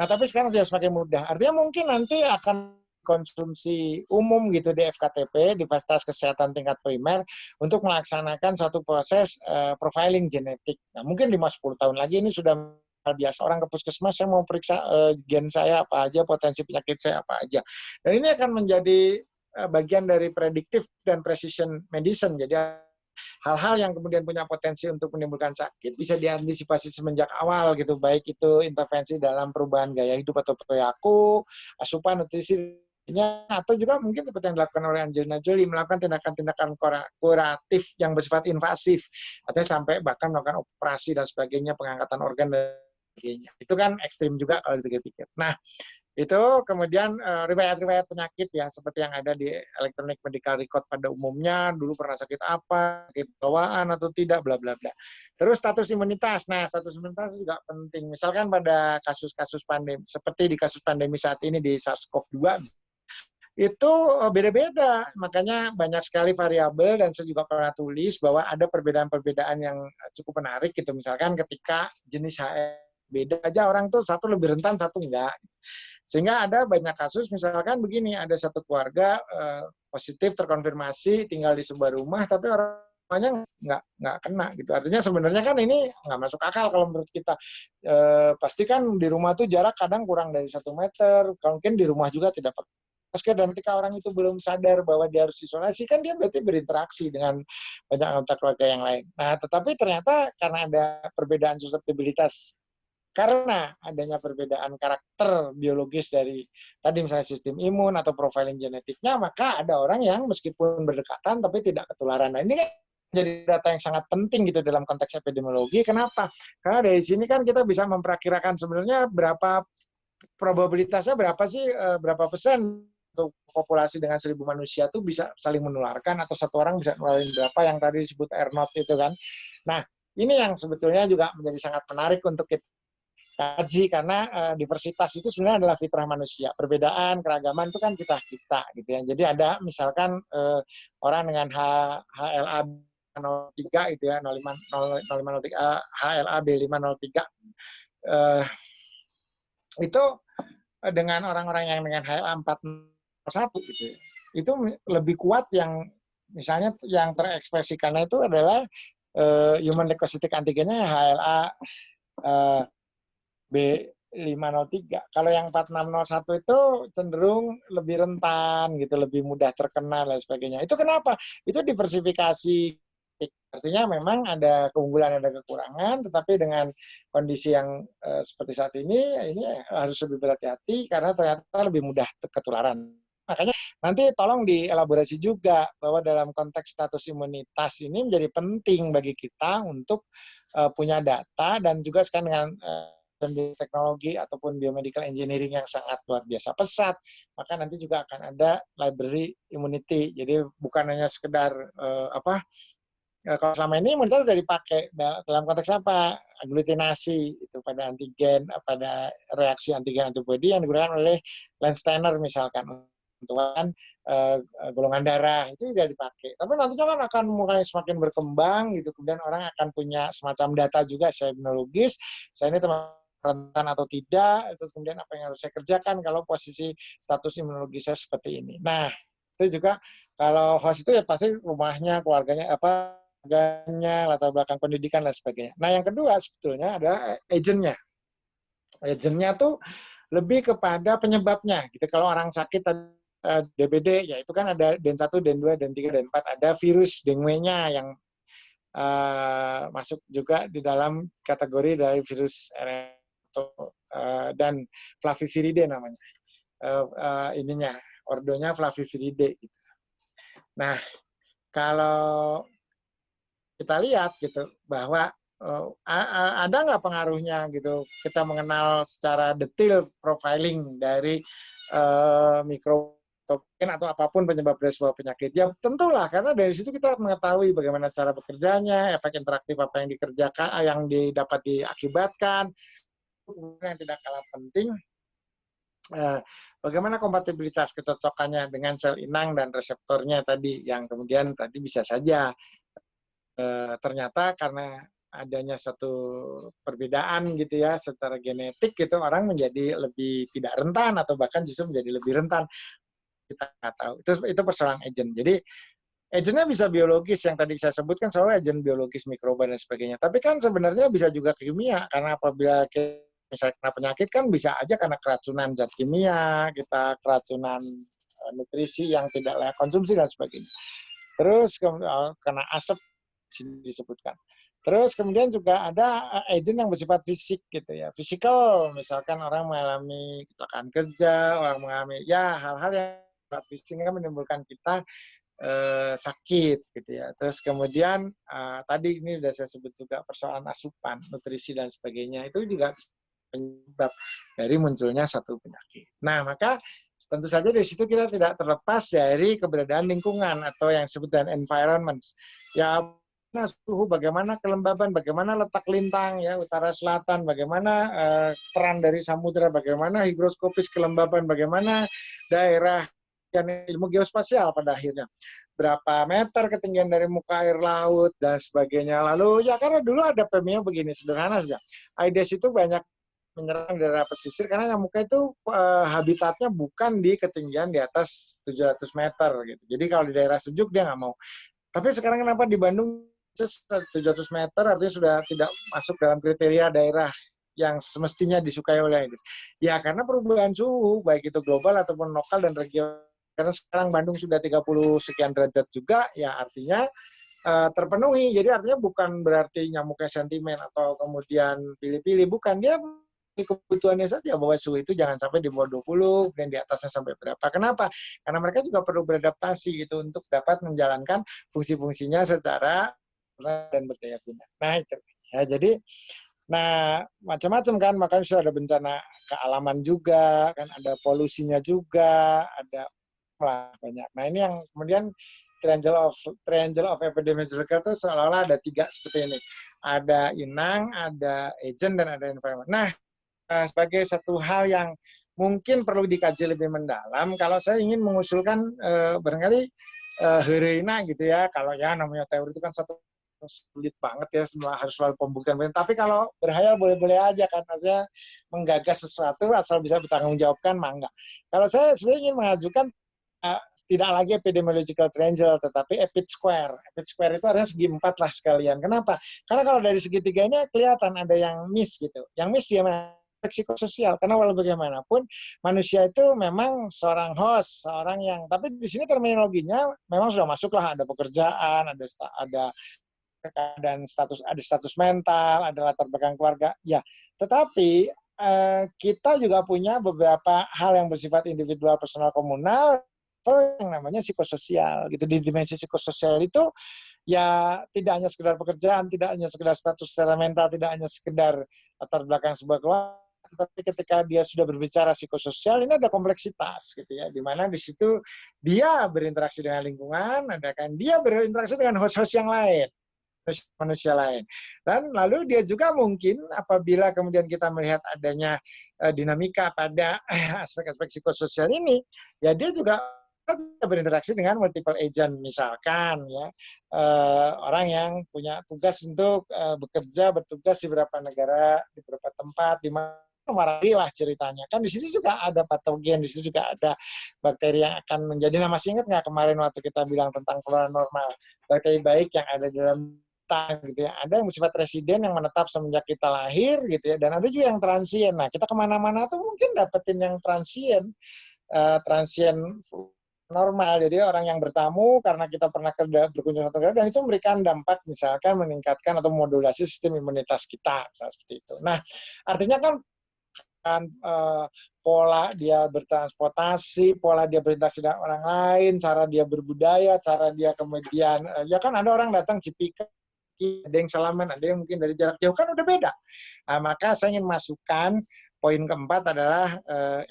Nah, tapi sekarang sudah semakin mudah. Artinya mungkin nanti akan konsumsi umum gitu di FKTP, di fasilitas kesehatan tingkat primer, untuk melaksanakan suatu proses profiling genetik. Nah, mungkin 5-10 tahun lagi ini sudah biasa. Orang ke puskesmas, saya mau periksa gen saya apa aja, potensi penyakit saya apa aja. Dan ini akan menjadi bagian dari predictive dan precision medicine. Jadi hal-hal yang kemudian punya potensi untuk menimbulkan sakit bisa diantisipasi semenjak awal gitu, baik itu intervensi dalam perubahan gaya hidup atau perilaku, asupan, nutrisinya, atau juga mungkin seperti yang dilakukan oleh Angelina Jolie, melakukan tindakan-tindakan kuratif yang bersifat invasif, artinya sampai bahkan melakukan operasi dan sebagainya, pengangkatan organ dan sebagainya. Itu kan ekstrim juga kalau dipikir-pikir. Nah, Itu kemudian riwayat-riwayat penyakit ya, seperti yang ada di electronic medical record pada umumnya, dulu pernah sakit apa, sakit bawaan atau tidak, bla bla bla. Terus status imunitas. Nah, status imunitas juga penting. Misalkan pada kasus-kasus pandemi, seperti di kasus pandemi saat ini di SARS-CoV-2, itu beda-beda. Makanya banyak sekali variabel dan saya juga pernah tulis bahwa ada perbedaan-perbedaan yang cukup menarik gitu. Misalkan ketika jenis HN beda aja orang tuh satu lebih rentan, satu enggak. Sehingga ada banyak kasus, misalkan begini, ada satu keluarga positif terkonfirmasi tinggal di sebuah rumah, tapi orangnya nggak kena gitu. Artinya sebenarnya kan ini nggak masuk akal kalau menurut kita. Pasti kan di rumah tuh jarak kadang kurang dari 1 meter, mungkin di rumah juga tidak pakai masker, dan ketika orang itu belum sadar bahwa dia harus isolasi, kan dia berarti berinteraksi dengan banyak anggota keluarga yang lain. Nah, tetapi ternyata karena ada perbedaan suseptibilitas karena adanya perbedaan karakter biologis dari tadi misalnya sistem imun atau profiling genetiknya, maka ada orang yang meskipun berdekatan tapi tidak ketularan. Nah, ini kan jadi data yang sangat penting gitu dalam konteks epidemiologi. Kenapa? Karena dari sini kan kita bisa memperkirakan sebenarnya berapa probabilitasnya, berapa sih, berapa persen untuk populasi dengan 1.000 manusia itu bisa saling menularkan, atau satu orang bisa nularin berapa yang tadi disebut R0 itu kan. Nah, ini yang sebetulnya juga menjadi sangat menarik untuk kita kaji, karena diversitas itu sebenarnya adalah fitrah manusia. Perbedaan, keragaman itu kan fitrah kita gitu ya. Jadi ada misalkan orang dengan HLA 03 itu ya, 0503 HLA B503 itu dengan orang-orang yang dengan HLA 401 gitu ya. Itu lebih kuat yang misalnya yang terekspresikannya itu adalah human leukocytic antigennya HLA B503. Kalau yang 4601 itu cenderung lebih rentan gitu, lebih mudah terkena dan sebagainya. Itu kenapa? Itu diversifikasi. Artinya memang ada keunggulan, ada kekurangan, tetapi dengan kondisi yang seperti saat ini harus lebih berhati-hati karena ternyata lebih mudah ketularan. Makanya nanti tolong dielaborasi juga bahwa dalam konteks status imunitas ini menjadi penting bagi kita untuk punya data, dan juga sekarang dengan teknologi ataupun biomedical engineering yang sangat luar biasa pesat, maka nanti juga akan ada library immunity. Jadi bukan hanya sekedar kalau selama ini imunitas sudah dipakai dalam konteks apa? Aglutinasi itu pada antigen, pada reaksi antigen antibody yang digunakan oleh Landsteiner misalkan untuk golongan darah, itu sudah dipakai. Tapi nantinya kan akan mulai semakin berkembang gitu, kemudian orang akan punya semacam data juga secara imunologis, saya ini teman rentan atau tidak, terus kemudian apa yang harus saya kerjakan kalau posisi status imunologi saya seperti ini. Nah, itu juga kalau host itu ya pasti rumahnya, keluarganya, latar belakang pendidikan dan sebagainya. Nah, yang kedua sebetulnya ada agentnya. Agentnya tuh lebih kepada penyebabnya. Gitu. Kalau orang sakit DBD, ya itu kan ada DEN 1, DEN 2, DEN 3, DEN 4, ada virus dengue-nya yang masuk juga di dalam kategori dari virus dan Flaviviridae namanya. Ordonya Flaviviridae gitu. Nah, kalau kita lihat gitu bahwa ada nggak pengaruhnya gitu kita mengenal secara detail profiling dari mikrotoken atau apapun penyebab dari sebuah penyakit. Ya tentulah, karena dari situ kita mengetahui bagaimana cara bekerjanya, efek interaktif apa yang dikerjakan, yang dapat diakibatkan. Kemudian yang tidak kalah penting, bagaimana kompatibilitas kecocokannya dengan sel inang dan reseptornya tadi, yang kemudian tadi bisa saja ternyata karena adanya satu perbedaan gitu ya secara genetik gitu, orang menjadi lebih tidak rentan atau bahkan justru menjadi lebih rentan, kita nggak tahu. Itu persoalan agent. Jadi agentnya bisa biologis yang tadi saya sebutkan, soal agent biologis mikroba dan sebagainya, tapi kan sebenarnya bisa juga kimia, karena apabila misalnya kena penyakit kan bisa aja karena keracunan zat kimia, kita keracunan nutrisi yang tidak layak konsumsi dan sebagainya. Terus karena asap disebutkan. Terus kemudian juga ada agent yang bersifat fisik gitu ya. Fisikal, misalkan orang mengalami kecelakaan kerja, orang mengalami ya hal-hal yang bersifat fisik kan menimbulkan kita sakit gitu ya. Terus kemudian tadi ini sudah saya sebut juga persoalan asupan, nutrisi dan sebagainya, itu juga penyebab dari munculnya satu penyakit. Nah, maka tentu saja dari situ kita tidak terlepas dari keberadaan lingkungan atau yang disebut dengan environment. Ya, suhu, bagaimana kelembaban, bagaimana letak lintang ya utara selatan, bagaimana peran dari samudera, bagaimana higroskopis kelembaban, bagaimana daerah ilmu geospasial pada akhirnya. Berapa meter ketinggian dari muka air laut dan sebagainya. Lalu ya karena dulu ada PMIO begini sederhana saja. Aedes itu banyak menyerang daerah pesisir karena nyamuknya itu habitatnya bukan di ketinggian di atas 700 meter gitu. Jadi kalau di daerah sejuk dia nggak mau. Tapi sekarang kenapa di Bandung 700 meter artinya sudah tidak masuk dalam kriteria daerah yang semestinya disukai oleh Inggris. Ya karena perubahan suhu baik itu global ataupun lokal dan regional. Karena sekarang Bandung sudah 30 sekian derajat juga, ya artinya terpenuhi. Jadi artinya bukan berarti nyamuknya sentimen atau kemudian pilih-pilih, bukan. Dia kebutuhannya saja bahwa suhu itu jangan sampai di bawah 20 dan di atasnya sampai berapa. Kenapa? Karena mereka juga perlu beradaptasi gitu untuk dapat menjalankan fungsi-fungsinya secara dan berdaya guna. Nah itu. Ya, jadi macam-macam kan, makanya sudah ada bencana kealaman juga, kan ada polusinya juga, ada banyak. Nah ini yang kemudian triangle of epidemiological itu seolah-olah ada 3 seperti ini. Ada inang, ada agent, dan ada environment. Nah, sebagai satu hal yang mungkin perlu dikaji lebih mendalam, kalau saya ingin mengusulkan barangkali Hereina gitu ya, kalau ya namanya teori itu kan satu sulit banget ya, semua harus selalu pembuktian. Tapi kalau berhayal boleh-boleh aja kan, artinya menggagas sesuatu asal bisa bertanggung jawabkan, mangga. Kalau saya sebenarnya ingin mengajukan tidak lagi epidemiological triangle, tetapi epid square. Epid square itu artinya segi 4 lah sekalian. Kenapa? Karena kalau dari segitiga ini kelihatan ada yang miss gitu. Yang miss dia psikososial. Karena walau bagaimanapun manusia itu memang seorang host, seorang yang, tapi di sini terminologinya memang sudah masuklah, ada pekerjaan, ada keadaan ada status mental, ada latar belakang keluarga. Ya, tetapi kita juga punya beberapa hal yang bersifat individual, personal, komunal, yang namanya psikososial gitu. Di dimensi psikososial itu ya tidak hanya sekedar pekerjaan, tidak hanya sekedar status secara mental, tidak hanya sekedar latar belakang sebuah keluarga, tapi ketika dia sudah berbicara psikososial, ini ada kompleksitas gitu ya, di mana di situ dia berinteraksi dengan lingkungan, ada kan dia berinteraksi dengan host-host yang lain, manusia lain. Dan lalu dia juga mungkin apabila kemudian kita melihat adanya dinamika pada aspek-aspek psikososial ini, ya dia juga berinteraksi dengan multiple agent, misalkan ya orang yang punya tugas untuk bertugas di beberapa negara, di beberapa tempat, di mana lah ceritanya. Kan di sini juga ada patogen, di sini juga ada bakteri yang akan menjadi, masih ingat nggak kemarin waktu kita bilang tentang flora normal, bakteri baik yang ada dalam gitu ya. Ada yang bersifat residen yang menetap semenjak kita lahir gitu ya, dan ada juga yang transien. Nah, kita kemana-mana tuh mungkin dapetin yang transien normal. Jadi orang yang bertamu karena kita pernah berkunjung ke negara, dan itu memberikan dampak misalkan meningkatkan atau modulasi sistem imunitas kita, misalnya seperti itu. Nah, artinya kan pola dia bertransportasi, pola dia berinteraksi dengan orang lain, cara dia berbudaya, cara dia kemudian, ya kan ada orang datang cipika, ada yang salaman, ada yang mungkin dari jarak jauh, kan udah beda. Nah, maka saya ingin masukkan poin keempat adalah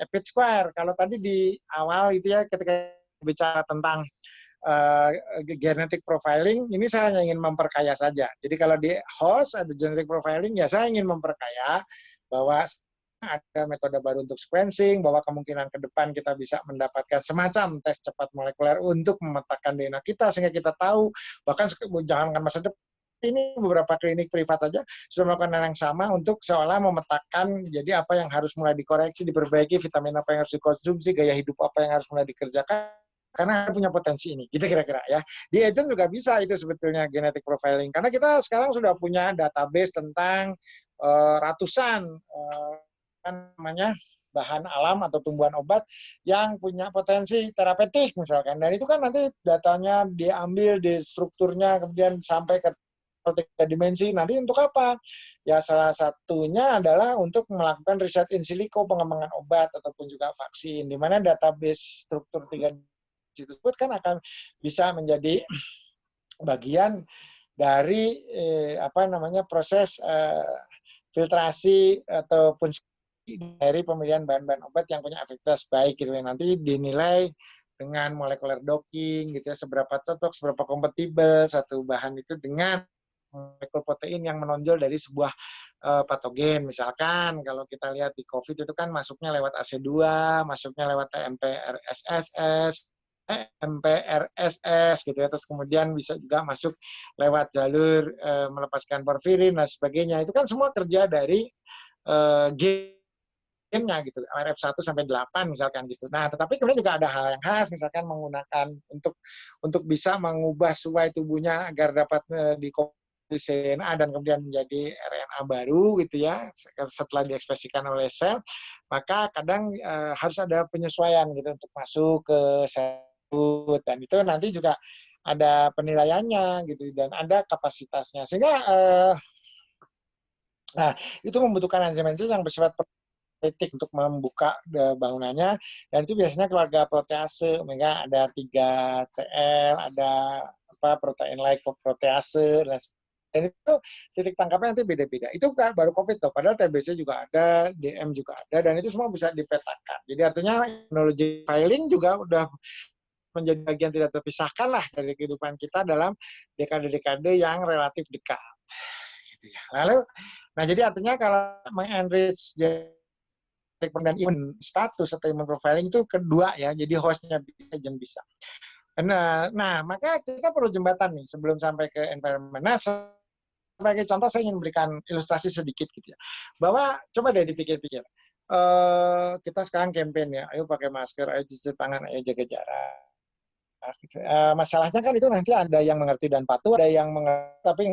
epid square. Kalau tadi di awal itu ya, ketika bicara tentang genetic profiling, ini saya hanya ingin memperkaya saja. Jadi kalau di host ada genetic profiling, ya saya ingin memperkaya bahwa ada metode baru untuk sequencing, bahwa kemungkinan ke depan kita bisa mendapatkan semacam tes cepat molekuler untuk memetakan DNA kita, sehingga kita tahu, bahkan jangankan masa depan, ini beberapa klinik privat saja sudah melakukan hal yang sama untuk seolah memetakan jadi apa yang harus mulai dikoreksi, diperbaiki, vitamin apa yang harus dikonsumsi, gaya hidup apa yang harus mulai dikerjakan, karena punya potensi ini. Gitu kira-kira ya. Di agent juga bisa itu sebetulnya genetic profiling, karena kita sekarang sudah punya database tentang ratusan namanya bahan alam atau tumbuhan obat yang punya potensi terapeutik misalkan. Dan itu kan nanti datanya diambil di strukturnya, kemudian sampai ke tiga dimensi. Nanti untuk apa? Ya salah satunya adalah untuk melakukan riset in silico, pengembangan obat ataupun juga vaksin, di mana database struktur tiga dimensi tersebut kan akan bisa menjadi bagian dari proses filtrasi ataupun dari pemilihan bahan-bahan obat yang punya efektivitas baik gitu ya. Nanti dinilai dengan molecular docking gitu ya, seberapa cocok, seberapa kompatibel satu bahan itu dengan molekul protein yang menonjol dari sebuah patogen. Misalkan kalau kita lihat di COVID itu kan masuknya lewat AC2, masuknya lewat MPRSS gitu ya, terus kemudian bisa juga masuk lewat jalur melepaskan porfirin dan sebagainya. Itu kan semua kerja dari gennya gitu, RF1 sampai 8 misalkan gitu. Nah, tetapi kemudian juga ada hal yang khas, misalkan menggunakan untuk bisa mengubah suai tubuhnya agar dapat DNA dan kemudian menjadi RNA baru gitu ya, setelah diekspresikan oleh sel, maka kadang harus ada penyesuaian gitu untuk masuk ke sel dan itu nanti juga ada penilaiannya gitu dan ada kapasitasnya sehingga nah itu membutuhkan enzim-enzim yang bersifat politik untuk membuka bangunannya dan itu biasanya keluarga protease omega ada 3CL ada protein like protease dan itu titik tangkapnya nanti beda-beda. Itu kan baru COVID tuh, padahal TBC juga ada, DM juga ada, dan itu semua bisa dipetakan. Jadi artinya immunology filing juga udah menjadi bagian tidak terpisahkan lah dari kehidupan kita dalam dekade-dekade yang relatif dekat. Gitu ya. Lalu, nah jadi artinya kalau mengenrich dan imun status atau imun profiling itu kedua ya, jadi hostnya bisa. Nah, maka kita perlu jembatan nih sebelum sampai ke environment. Nah, sebagai contoh saya ingin memberikan ilustrasi sedikit gitu ya. Bahwa coba deh dipikir-pikir. Kita sekarang campaign ya, ayo pakai masker, ayo cuci tangan, ayo jaga jarak. Gitu. Masalahnya kan itu nanti ada yang mengerti dan patuh, ada yang mengerti tapi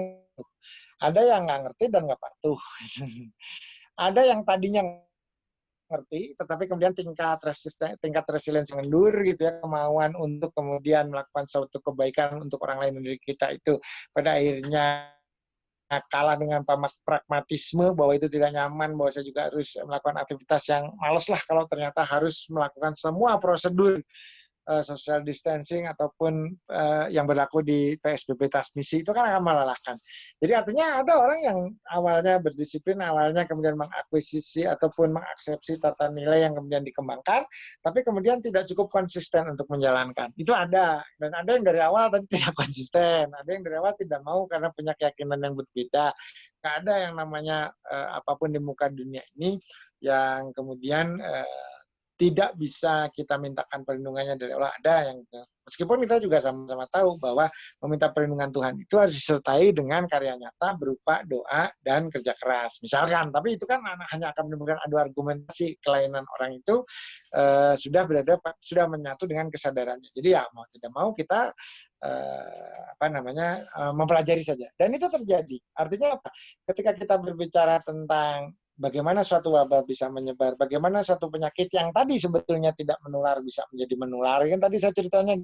ada yang nggak ngerti dan nggak patuh. Ada yang tadinya ngerti, tetapi kemudian tingkat resilience mendur gitu ya, kemauan untuk kemudian melakukan suatu kebaikan untuk orang lain dari kita itu pada akhirnya kalah dengan pragmatisme bahwa itu tidak nyaman, bahwa saya juga harus melakukan aktivitas yang males lah kalau ternyata harus melakukan semua prosedur social distancing ataupun yang berlaku di PSBB transmisi itu kan akan melelahkan. Jadi artinya ada orang yang awalnya berdisiplin, awalnya kemudian mengakuisisi ataupun mengaksepsi tata nilai yang kemudian dikembangkan, tapi kemudian tidak cukup konsisten untuk menjalankan. Itu ada. Dan ada yang dari awal tadi tidak konsisten, ada yang dari awal tidak mau karena punya keyakinan yang berbeda. Nggak ada yang namanya apapun di muka dunia ini yang kemudian tidak bisa kita mintakan perlindungannya dari Allah. Ada yang meskipun kita juga sama-sama tahu bahwa meminta perlindungan Tuhan itu harus disertai dengan karya nyata berupa doa dan kerja keras. Misalkan, tapi itu kan hanya akan menimbulkan adu argumentasi. Kelainan orang itu sudah menyatu dengan kesadarannya. Jadi ya mau tidak mau kita mempelajari saja. Dan itu terjadi. Artinya apa? Ketika kita berbicara tentang bagaimana suatu wabah bisa menyebar, bagaimana suatu penyakit yang tadi sebetulnya tidak menular bisa menjadi menular. Kan tadi saya ceritanya,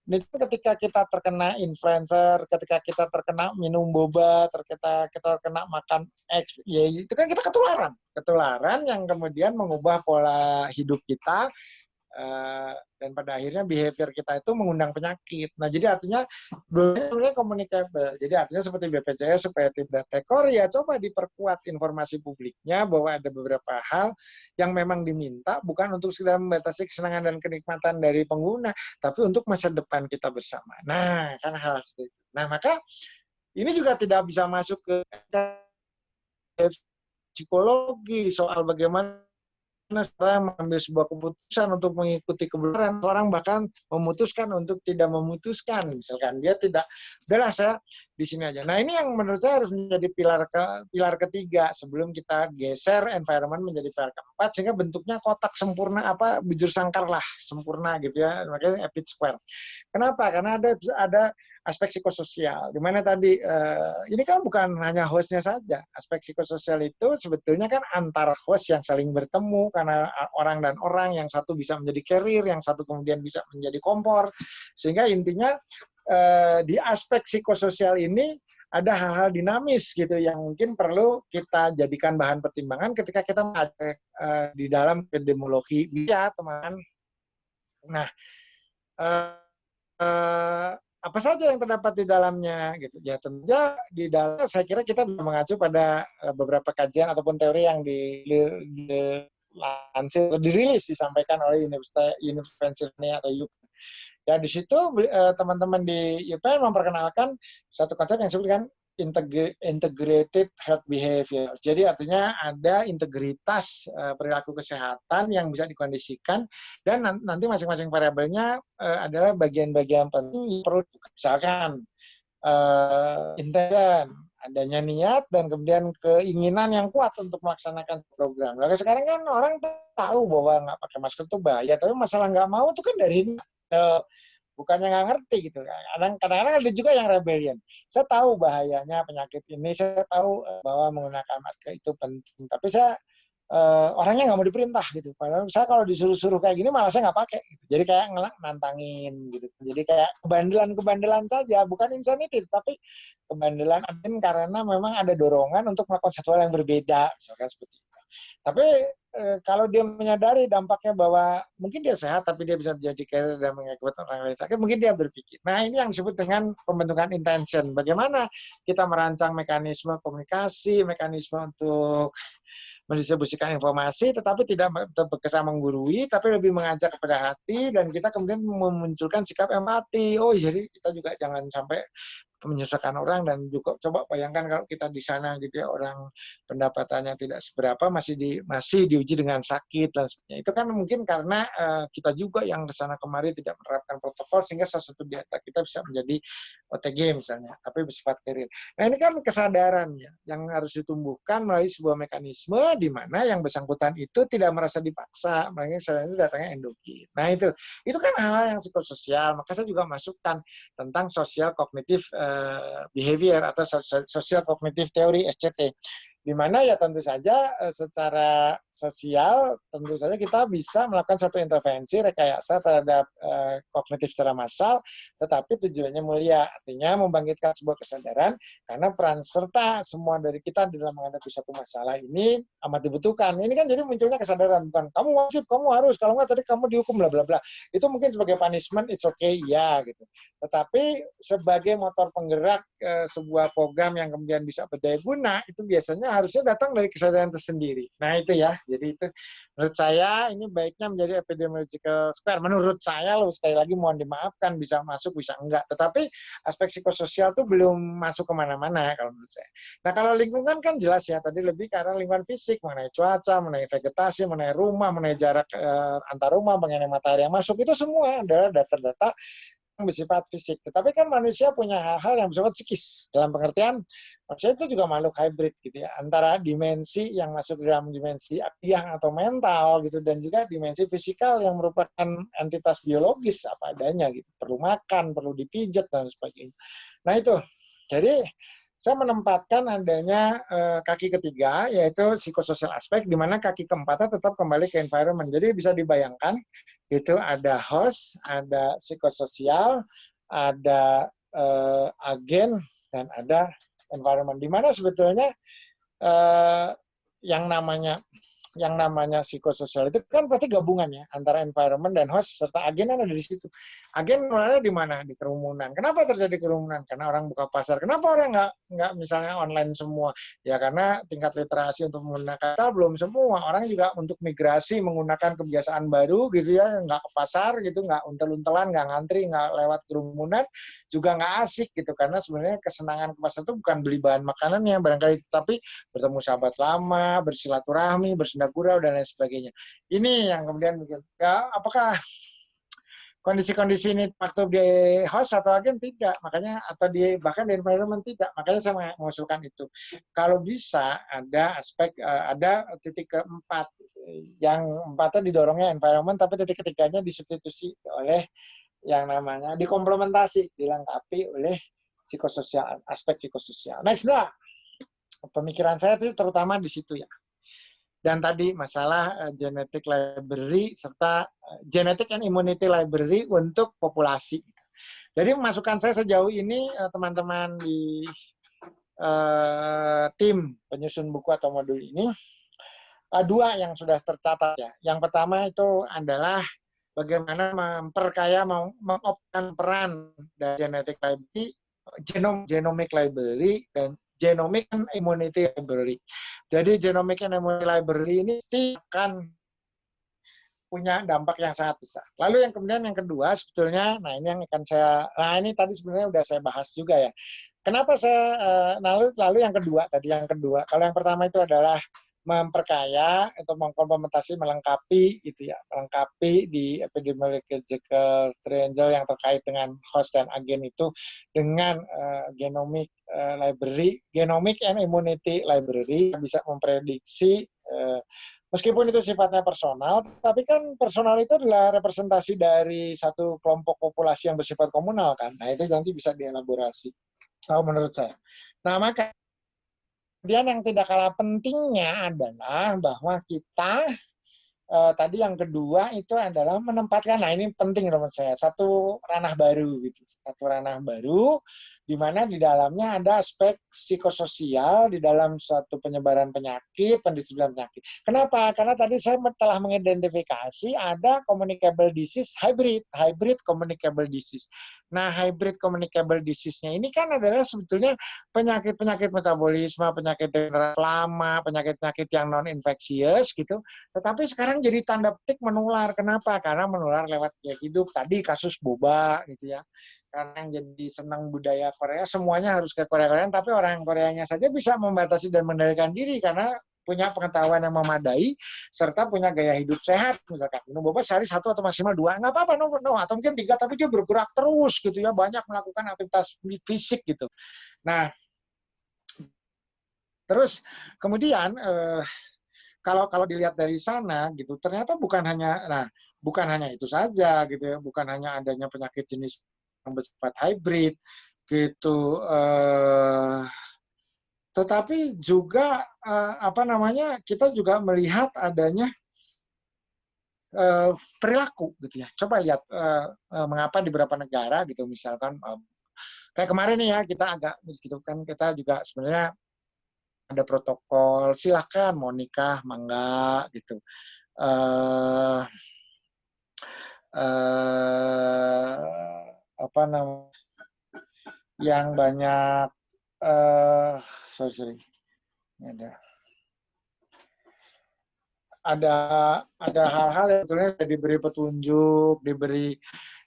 itu ketika kita terkena influencer, ketika kita terkena minum boba, kita terkena makan X, ya itu kan kita ketularan yang kemudian mengubah pola hidup kita, dan pada akhirnya behavior kita itu mengundang penyakit. Nah, jadi artinya sebenarnya communicable. Jadi artinya seperti BPJS supaya tidak tekor, ya coba diperkuat informasi publiknya bahwa ada beberapa hal yang memang diminta bukan untuk sekedar membatasi kesenangan dan kenikmatan dari pengguna, tapi untuk masa depan kita bersama. Nah, kan hal seperti itu. Nah, maka ini juga tidak bisa masuk ke psikologi soal bagaimana seorang mengambil sebuah keputusan untuk mengikuti kebenaran, orang bahkan memutuskan untuk tidak memutuskan, misalkan dia tidak, udahlah saya di sini aja. Nah ini yang menurut saya harus menjadi pilar ketiga sebelum kita geser environment menjadi pilar keempat sehingga bentuknya kotak sempurna bujur sangkar lah sempurna gitu ya, makanya Epit Square. Kenapa? Karena ada aspek psikososial, di mana tadi ini kan bukan hanya hostnya saja. Aspek psikososial itu sebetulnya kan antar host yang saling bertemu karena orang dan orang, yang satu bisa menjadi carrier, yang satu kemudian bisa menjadi kompor. Sehingga intinya di aspek psikososial ini ada hal-hal dinamis gitu yang mungkin perlu kita jadikan bahan pertimbangan ketika kita di dalam epidemiologi ya teman. Nah apa saja yang terdapat di dalamnya gitu. Ya tentu saja di dalam saya kira kita mengacu pada beberapa kajian ataupun teori yang dilansir atau dirilis disampaikan oleh Universitas Pennsylvania atau UPenn. Ya di situ teman-teman di UPenn memperkenalkan satu konsep yang disebutkan integrated health behavior. Jadi artinya ada integritas perilaku kesehatan yang bisa dikondisikan dan nanti masing-masing variabelnya adalah bagian-bagian penting yang perlu, misalkan intens, adanya niat dan kemudian keinginan yang kuat untuk melaksanakan program. Lalu sekarang kan orang tahu bahwa nggak pakai masker itu bahaya, tapi masalah nggak mau itu kan dari bukannya nggak ngerti gitu. Kadang-kadang ada juga yang rebellion. Saya tahu bahayanya penyakit ini, saya tahu bahwa menggunakan masker itu penting, tapi saya orangnya nggak mau diperintah gitu. Padahal saya kalau disuruh-suruh kayak gini malah saya nggak pakai. Gitu. Jadi kayak nantangin gitu. Jadi kayak kebandelan-kebandelan saja, bukan insanity, tapi kebandelan karena memang ada dorongan untuk melakukan satu hal yang berbeda, misalkan seperti itu. Tapi kalau dia menyadari dampaknya bahwa mungkin dia sehat tapi dia bisa menjadi carrier dan mengakibatkan orang lain sakit, mungkin dia berpikir. Nah ini yang disebut dengan pembentukan intention. Bagaimana kita merancang mekanisme komunikasi, mekanisme untuk mendistribusikan informasi, tetapi tidak terkesan menggurui, tapi lebih mengajak kepada hati, dan kita kemudian memunculkan sikap empati. Oh, jadi kita juga jangan sampai menyusahkan orang, dan juga coba bayangkan kalau kita di sana gitu ya, orang pendapatannya tidak seberapa masih diuji dengan sakit dan sebagainya. Itu kan mungkin karena kita juga yang ke sana kemari tidak menerapkan protokol sehingga salah satu di antara kita bisa menjadi OTG misalnya, tapi bersifat carrier. Nah, ini kan kesadaran ya yang harus ditumbuhkan melalui sebuah mekanisme di mana yang bersangkutan itu tidak merasa dipaksa, makanya kesadaran itu datangnya endogen. Nah, itu kan hal-hal yang psikososial. Maka saya juga masukkan tentang sosial kognitif behavior atau social cognitive theory SCT, di mana ya tentu saja secara sosial tentu saja kita bisa melakukan suatu intervensi rekayasa terhadap kognitif secara massal, tetapi tujuannya mulia, artinya membangkitkan sebuah kesadaran karena peran serta semua dari kita dalam menghadapi satu masalah ini amat dibutuhkan. Ini kan jadi munculnya kesadaran, bukan kamu wajib, kamu harus, kalau nggak tadi kamu dihukum bla bla bla. Itu mungkin sebagai punishment, it's okay ya gitu. Tetapi sebagai motor penggerak sebuah program yang kemudian bisa berdaya guna, itu biasanya harusnya datang dari kesadaran tersendiri. Nah itu ya, jadi itu menurut saya ini baiknya menjadi epidemiological square. Menurut saya loh, sekali lagi mohon dimaafkan, bisa masuk bisa enggak. Tetapi aspek psikososial itu belum masuk kemana-mana kalau menurut saya. Nah kalau lingkungan kan jelas ya, tadi lebih karena lingkungan fisik, mengenai cuaca, mengenai vegetasi, mengenai rumah, mengenai jarak antar rumah, mengenai matahari yang masuk, itu semua adalah data-data yang bersifat fisik. Tetapi kan manusia punya hal-hal yang bersifat psikis. Dalam pengertian, manusia itu juga makhluk hybrid gitu ya. Antara dimensi yang masuk dalam dimensi aktiah atau mental gitu, dan juga dimensi fisikal yang merupakan entitas biologis apa adanya gitu. Perlu makan, perlu dipijat, dan sebagainya. Nah itu. Jadi, saya menempatkan adanya kaki ketiga, yaitu psikososial aspek, di mana kaki keempatnya tetap kembali ke environment. Jadi bisa dibayangkan, itu ada host, ada psikososial, ada agen, dan ada environment. Di mana sebetulnya yang namanya psikososial itu kan pasti gabungan ya antara environment dan host serta agen ada di situ. Agen mulanya di mana? Di kerumunan. Kenapa terjadi kerumunan? Karena orang buka pasar. Kenapa orang nggak misalnya online semua? Ya karena tingkat literasi untuk menggunakan belum semua. Orang juga untuk migrasi menggunakan kebiasaan baru gitu ya, nggak ke pasar gitu, nggak untel-untelan, nggak ngantri, nggak lewat kerumunan, juga nggak asik gitu. Karena sebenarnya kesenangan ke pasar itu bukan beli bahan makanannya barangkali, tapi bertemu sahabat lama, bersilaturahmi, gurau dan lain sebagainya. Ini yang kemudian ya, apakah kondisi-kondisi ini faktor di host atau agen? Tidak. Makanya atau bahkan di environment tidak. Makanya saya mengusulkan itu. Kalau bisa ada aspek ada titik keempat, yang empatnya didorongnya environment, tapi titik ketiganya disubstitusi oleh yang namanya dikomplementasi, dilengkapi oleh psikososial, aspek psikososial. Next lah. Pemikiran saya itu terutama di situ ya. Dan tadi masalah genetic library serta genetic and immunity library untuk populasi. Jadi masukan saya sejauh ini teman-teman di tim penyusun buku atau modul ini, dua yang sudah tercatat ya. Yang pertama itu adalah bagaimana memperkaya, mengoptimalkan peran dari genetic library, genomic library, dan genomic and immunity library. Jadi genomic and immunity library ini pasti akan punya dampak yang sangat besar. Lalu yang kemudian yang kedua sebetulnya, nah ini yang akan ini tadi sebenarnya udah saya bahas juga ya. Kenapa saya, lalu yang kedua kalau yang pertama itu adalah memperkaya atau mengkomplementasi, melengkapi gitu ya, melengkapi di epidemiological triangle yang terkait dengan host dan agen itu dengan genomic library, genomic and immunity library bisa memprediksi meskipun itu sifatnya personal, tapi kan personal itu adalah representasi dari satu kelompok populasi yang bersifat komunal kan. Nah itu nanti bisa dielaborasi. Menurut saya. Nah maka kemudian yang tidak kalah pentingnya adalah bahwa kita tadi yang kedua itu adalah menempatkan, nah ini penting menurut saya, satu ranah baru gitu, satu ranah baru di mana di dalamnya ada aspek psikososial di dalam suatu penyebaran penyakit, pendistribusian penyakit. Kenapa? Karena tadi saya telah mengidentifikasi ada communicable disease hybrid communicable disease. Nah, hybrid communicable disease-nya ini kan adalah sebetulnya penyakit-penyakit metabolisme, penyakit lama, penyakit-penyakit yang non-infectious gitu, tetapi sekarang jadi tanda petik menular. Kenapa? Karena menular lewat gaya hidup. Tadi kasus boba gitu ya. Karena yang jadi senang budaya Korea, semuanya harus ke Korea-Koreaan, tapi orang Koreanya saja bisa membatasi dan mengendalikan diri karena punya pengetahuan yang memadai, serta punya gaya hidup sehat. Misalkan minum boba sehari 1 atau maksimal 2, nggak apa-apa, no, atau mungkin 3, tapi dia bergerak terus gitu ya, banyak melakukan aktivitas fisik gitu. Nah, terus kemudian kalau dilihat dari sana gitu, ternyata bukan hanya itu saja gitu ya, bukan hanya adanya penyakit jenis yang bersifat hybrid gitu, tetapi juga kita juga melihat adanya perilaku gitu ya. Coba lihat mengapa di beberapa negara gitu, misalkan kayak kemarin nih ya, kita agak gitu kan, kita juga sebenarnya ada protokol, silakan mau nikah, mangga gitu. Yang banyak sorry, ada hal-hal yang sebetulnya diberi petunjuk,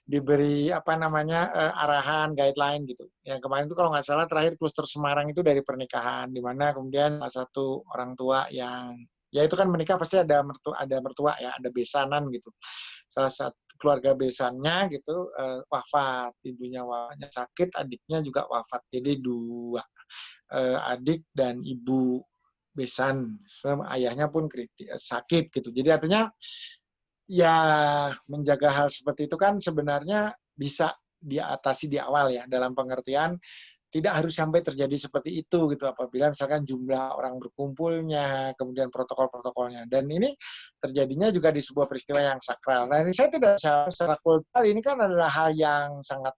diberi arahan, guideline gitu. Yang kemarin itu kalau nggak salah terakhir kluster Semarang itu dari pernikahan, di mana kemudian salah satu orang tua yang ya itu kan menikah pasti ada mertua ya, ada besanan gitu. Salah satu keluarga besannya gitu wafat, ibunya wafatnya sakit, adiknya juga wafat. Jadi 2 adik dan ibu besan, ayahnya pun sakit gitu. Jadi artinya ya menjaga hal seperti itu kan sebenarnya bisa diatasi di awal ya, dalam pengertian tidak harus sampai terjadi seperti itu gitu apabila misalkan jumlah orang berkumpulnya, kemudian protokol-protokolnya. Dan ini terjadinya juga di sebuah peristiwa yang sakral. Nah ini saya tidak secara kultural, ini kan adalah hal yang sangat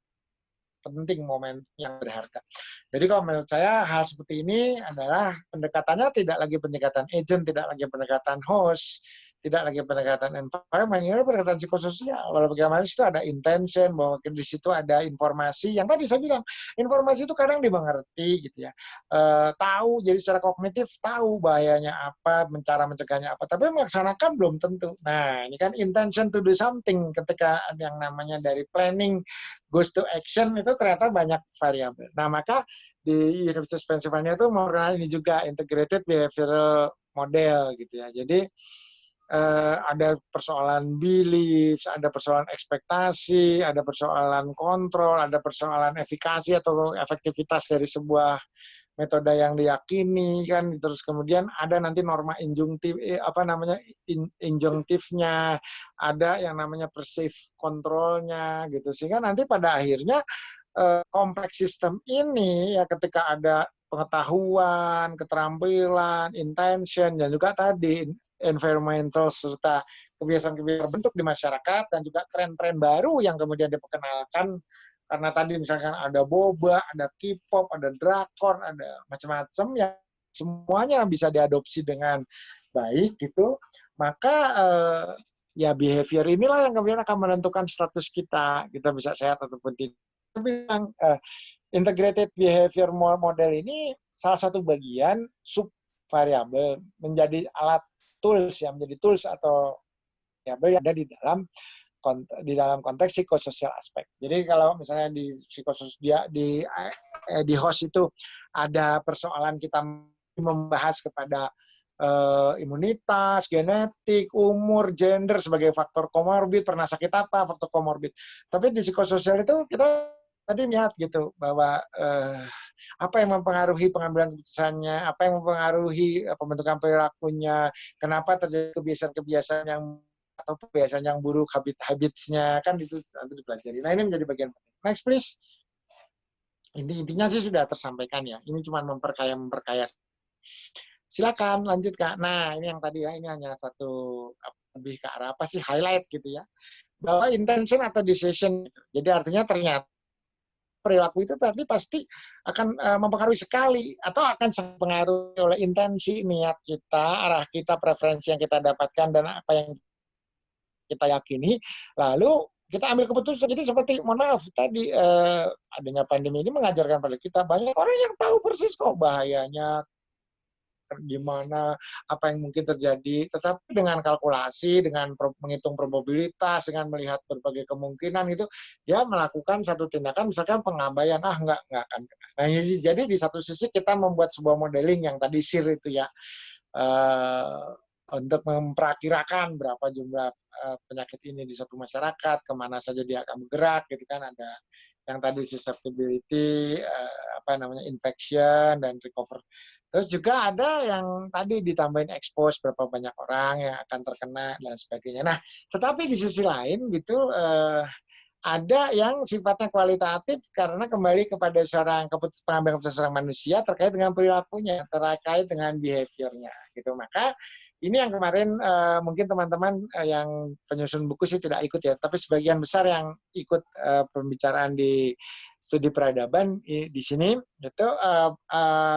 penting, momen yang berharga. Jadi kalau menurut saya hal seperti ini adalah pendekatannya tidak lagi pendekatan agent, tidak lagi pendekatan host, tidak lagi pendekatan environment, ini adalah pendekatan psikososial. Walau bagaimana itu ada intention, bahwa di situ ada informasi, yang tadi saya bilang, informasi itu kadang dimengerti gitu ya. Tahu, jadi secara kognitif tahu bahayanya apa, cara mencegahnya apa, tapi melaksanakan belum tentu. Nah, ini kan intention to do something, ketika yang namanya dari planning goes to action itu ternyata banyak variabel. Nah, maka di Universitas Pennsylvania itu mengenal ini juga integrated behavioral model gitu ya. Jadi ada persoalan belief, ada persoalan ekspektasi, ada persoalan kontrol, ada persoalan efikasi atau efektivitas dari sebuah metode yang diyakini kan, terus kemudian ada nanti norma injunktifnya, ada yang namanya perceived kontrolnya gitu, sehingga nanti pada akhirnya kompleks sistem ini ya ketika ada pengetahuan, keterampilan, intention, dan juga tadi environmental serta kebiasaan-kebiasaan bentuk di masyarakat dan juga tren-tren baru yang kemudian diperkenalkan karena tadi misalkan ada boba, ada K-pop, ada drakor, ada macam-macam yang semuanya bisa diadopsi dengan baik gitu, maka ya behavior inilah yang kemudian akan menentukan status kita bisa sehat ataupun tidak. Bilang integrated behavior model ini salah satu bagian sub variabel menjadi alat tools ya, menjadi tools atau variabel yang ada di dalam konteks psikososial aspek. Jadi kalau misalnya di psikososial di host itu ada persoalan kita membahas kepada imunitas, genetik, umur, gender sebagai faktor komorbid, pernah sakit apa, faktor komorbid. Tapi di psikososial itu kita tadi lihat gitu bahwa apa yang mempengaruhi pengambilan keputusannya, apa yang mempengaruhi pembentukan perilakunya, kenapa terjadi kebiasaan-kebiasaan yang atau kebiasaan yang buruk, habits-nya kan itu nanti dipelajari. Nah ini menjadi bagian penting. Next please. Intinya sih sudah tersampaikan ya. Ini cuma memperkaya. Silakan lanjut Kak. Nah ini yang tadi ya, ini hanya satu lebih ke arah apa sih highlight gitu ya. Bahwa intention atau decision. Jadi artinya ternyata perilaku itu tadi pasti akan mempengaruhi sekali atau akan mempengaruhi oleh intensi niat kita, arah kita, preferensi yang kita dapatkan dan apa yang kita yakini, lalu kita ambil keputusan. Jadi seperti, mohon maaf, tadi adanya pandemi ini mengajarkan pada kita, banyak orang yang tahu persis kok bahayanya, gimana, apa yang mungkin terjadi, tetapi dengan kalkulasi, dengan menghitung probabilitas, dengan melihat berbagai kemungkinan itu, dia melakukan satu tindakan, misalkan pengabaian, enggak akan kena. Nah, jadi di satu sisi kita membuat sebuah modeling yang tadi SIR itu ya, untuk memperakirakan berapa jumlah penyakit ini di satu masyarakat, kemana saja dia akan bergerak, gitu kan, ada yang tadi susceptibility, infection dan recover. Terus juga ada yang tadi ditambahin expose berapa banyak orang yang akan terkena dan sebagainya. Nah, tetapi di sisi lain gitu ada yang sifatnya kualitatif karena kembali kepada pengambilan keputusan seorang manusia terkait dengan perilakunya, terkait dengan behaviornya gitu. Maka ini yang kemarin mungkin teman-teman yang penyusun buku sih tidak ikut ya, tapi sebagian besar yang ikut pembicaraan di studi peradaban di sini itu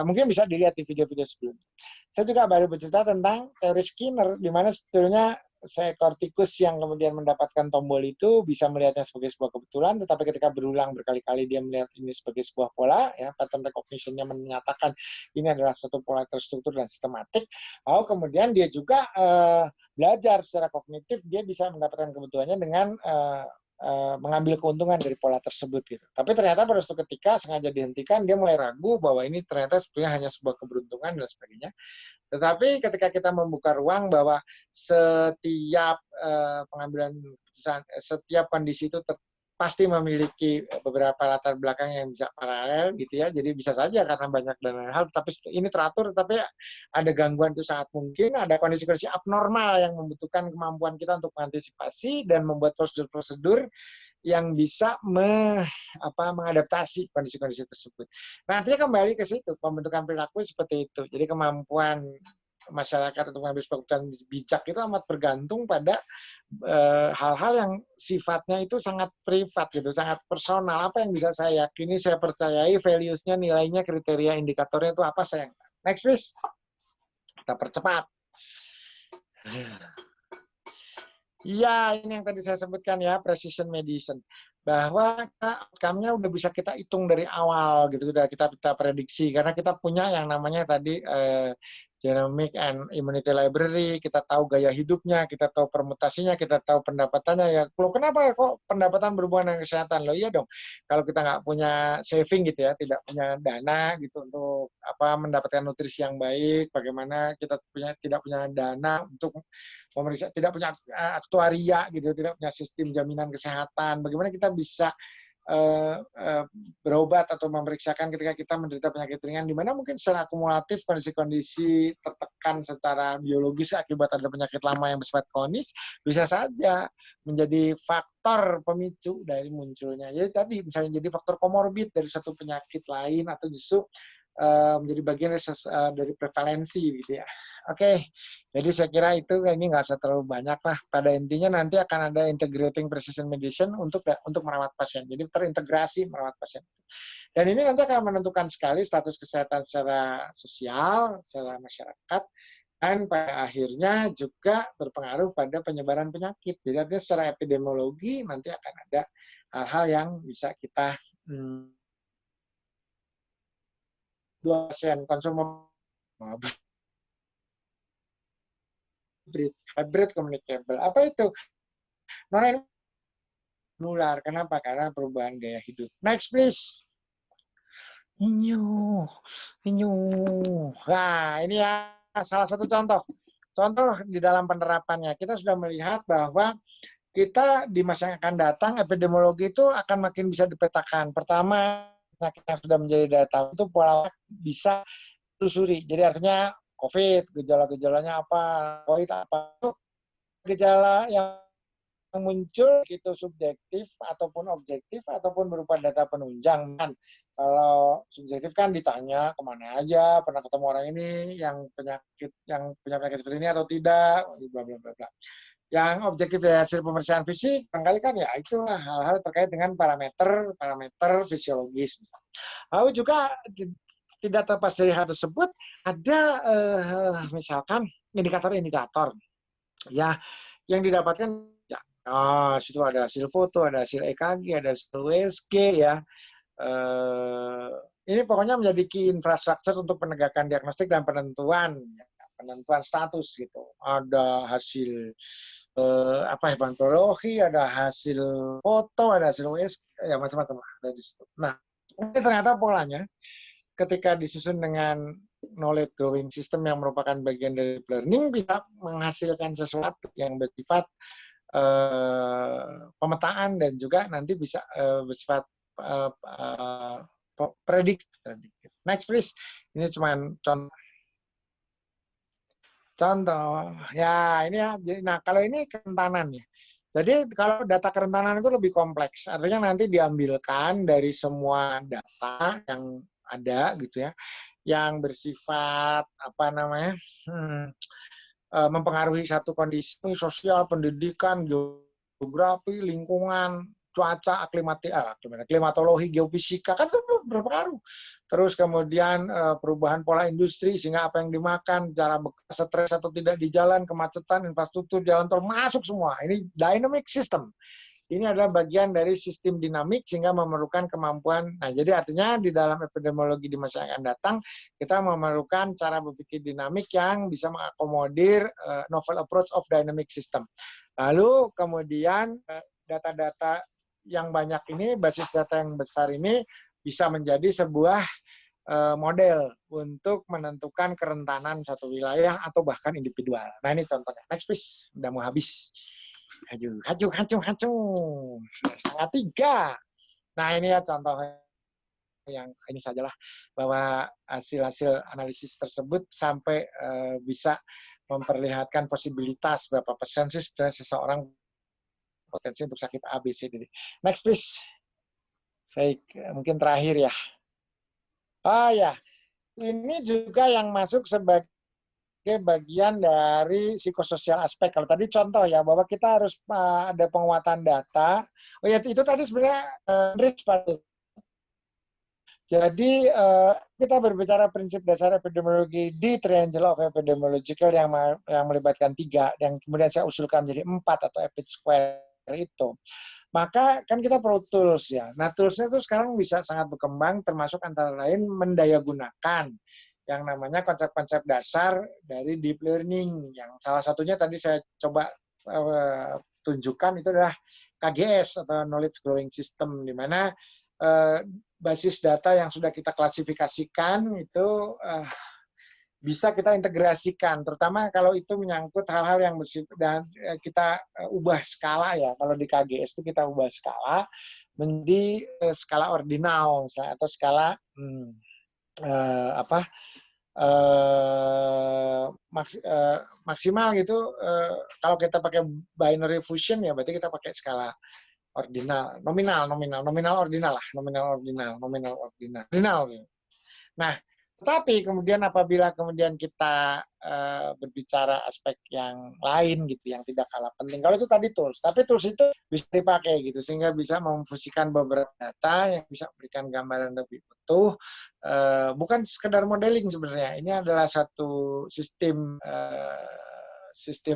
mungkin bisa dilihat di video-video sebelumnya. Saya juga baru bercerita tentang teori Skinner, di mana sebetulnya seekor tikus yang kemudian mendapatkan tombol itu bisa melihatnya sebagai sebuah kebetulan, tetapi ketika berulang berkali-kali dia melihat ini sebagai sebuah pola, ya, pattern recognition-nya menyatakan ini adalah satu pola terstruktur dan sistematik. Lalu kemudian dia juga belajar secara kognitif, dia bisa mendapatkan kebetulannya dengan mengambil keuntungan dari pola tersebut gitu. Tapi ternyata pada suatu ketika sengaja dihentikan, dia mulai ragu bahwa ini ternyata sebetulnya hanya sebuah keberuntungan dan sebagainya. Tetapi ketika kita membuka ruang bahwa setiap pengambilan keputusan, setiap kondisi itu pasti memiliki beberapa latar belakang yang bisa paralel gitu ya. Jadi bisa saja karena banyak dan lain hal, tapi ini teratur, tetapi ada gangguan itu sangat mungkin, ada kondisi-kondisi abnormal yang membutuhkan kemampuan kita untuk mengantisipasi dan membuat prosedur-prosedur yang bisa mengadaptasi kondisi-kondisi tersebut. Nah, nantinya kembali ke situ, pembentukan perilaku seperti itu. Jadi kemampuan masyarakat untuk mengambil keputusan bijak itu amat bergantung pada hal-hal yang sifatnya itu sangat privat gitu, sangat personal. Apa yang bisa saya yakini, saya percayai, values-nya, nilainya, kriteria, indikatornya itu apa saya. Next please. Kita percepat. Iya, ini yang tadi saya sebutkan ya, precision medicine. Bahwa outcome-nya udah bisa kita hitung dari awal gitu, kita prediksi karena kita punya yang namanya tadi genomic and immunity library, kita tahu gaya hidupnya, kita tahu permutasinya, kita tahu pendapatannya ya. Loh kenapa ya kok pendapatan berhubungan dengan kesehatan? Loh iya dong. Kalau kita nggak punya saving gitu ya, tidak punya dana gitu untuk mendapatkan nutrisi yang baik, bagaimana kita tidak punya dana untuk memeriksa, tidak punya aktuaria gitu, tidak punya sistem jaminan kesehatan, bagaimana kita bisa berobat atau memeriksakan ketika kita menderita penyakit ringan, di mana mungkin secara akumulatif kondisi-kondisi tertekan secara biologis akibat ada penyakit lama yang bersifat kronis bisa saja menjadi faktor pemicu dari munculnya. Jadi tadi misalnya jadi faktor komorbid dari satu penyakit lain atau justru menjadi bagian dari prevalensi gitu ya. Oke, jadi saya kira itu ini nggak usah terlalu banyak lah. Pada intinya nanti akan ada integrating precision medicine untuk merawat pasien. Jadi terintegrasi merawat pasien. Dan ini nanti akan menentukan sekali status kesehatan secara sosial, secara masyarakat, dan pada akhirnya juga berpengaruh pada penyebaran penyakit. Jadi artinya secara epidemiologi nanti akan ada hal-hal yang bisa kita dua pasien konsumsi hybrid communicable. Apa itu? Non nular. Kenapa? Karena perubahan gaya hidup. Next please. Inyu. Nah, ini ya salah satu contoh. Contoh di dalam penerapannya. Kita sudah melihat bahwa kita di masa yang akan datang, epidemiologi itu akan makin bisa dipetakan. Pertama, penyakit yang sudah menjadi data itu pola bisa telusuri. Jadi artinya COVID, gejala-gejalanya apa, COVID apa. Gejala yang muncul itu subjektif ataupun objektif ataupun berupa data penunjang. Kan kalau subjektif kan ditanya kemana aja, pernah ketemu orang ini yang punya penyakit seperti ini atau tidak, bla bla bla bla. Yang objektif dari hasil pemeriksaan fisik, barangkali kan ya itulah hal-hal terkait dengan parameter fisiologis. Lalu juga tidak terlepas dari hal tersebut ada misalkan indikator-indikator ya yang didapatkan. Situ ada hasil foto, ada hasil EKG, ada hasil USG ya. Ini pokoknya menjadi key infrastruktur untuk penegakan diagnostik dan penentuan status gitu. Ada hasil hepatologi, ada hasil foto, ada hasil USG, ya macam-macam ada di situ. Nah, ini ternyata polanya ketika disusun dengan knowledge growing system yang merupakan bagian dari learning bisa menghasilkan sesuatu yang bersifat pemetaan dan juga nanti bisa bersifat prediktif. Next please. Ini cuma contoh. Ya ini ya. Nah kalau ini kerentanan ya. Jadi kalau data kerentanan itu lebih kompleks. Artinya nanti diambilkan dari semua data yang ada gitu ya, yang bersifat mempengaruhi satu kondisi sosial, pendidikan, geografi, lingkungan, cuaca, klimatologi, geofisika, kan itu berpengaruh. Terus kemudian perubahan pola industri, sehingga apa yang dimakan, cara stres atau tidak di jalan, kemacetan, infrastruktur, jalan tol, masuk semua. Ini dynamic system. Ini adalah bagian dari sistem dinamik sehingga memerlukan kemampuan. Nah, jadi artinya di dalam epidemiologi di masa yang akan datang, kita memerlukan cara berpikir dinamik yang bisa mengakomodir novel approach of dynamic system. Lalu kemudian data-data yang banyak ini, basis data yang besar ini bisa menjadi sebuah model untuk menentukan kerentanan satu wilayah atau bahkan individual. Nah, ini contohnya. Next please, udah mau habis. Haju. 2:30. Nah, ini ya contoh yang ini sajalah bahwa hasil-hasil analisis tersebut sampai bisa memperlihatkan posibilitas berapa persen sih sebenarnya seseorang potensi untuk sakit A, B, C, D. Next please. Baik, mungkin terakhir ya. Ya, ini juga yang masuk sebagai bagian dari psikososial aspek. Kalau tadi contoh ya, bahwa kita harus ada penguatan data. Oh ya, itu tadi sebenarnya enrich pada. Jadi kita berbicara prinsip dasar epidemiologi di triangle of epidemiological yang melibatkan 3, yang kemudian saya usulkan menjadi 4 atau EPID square itu. Maka kan kita perlu tools ya. Nah, toolsnya itu sekarang bisa sangat berkembang, termasuk antara lain mendayagunakan yang namanya konsep-konsep dasar dari deep learning. Yang salah satunya tadi saya coba tunjukkan itu adalah KGS atau Knowledge Growing System, di mana basis data yang sudah kita klasifikasikan itu bisa kita integrasikan, terutama kalau itu menyangkut hal-hal yang dan kita ubah skala ya. Kalau di KGS itu kita ubah skala menjadi skala ordinal misalnya, atau skala maksimal gitu. Kalau kita pakai binary fusion ya berarti kita pakai skala ordinal, nominal ordinal. Nah, Tapi kemudian apabila kemudian kita berbicara aspek yang lain gitu, yang tidak kalah penting. Kalau itu tadi tools, tapi tools itu bisa dipakai gitu, sehingga bisa memfusikan beberapa data yang bisa memberikan gambaran lebih utuh. Bukan sekedar modeling sebenarnya, ini adalah satu sistem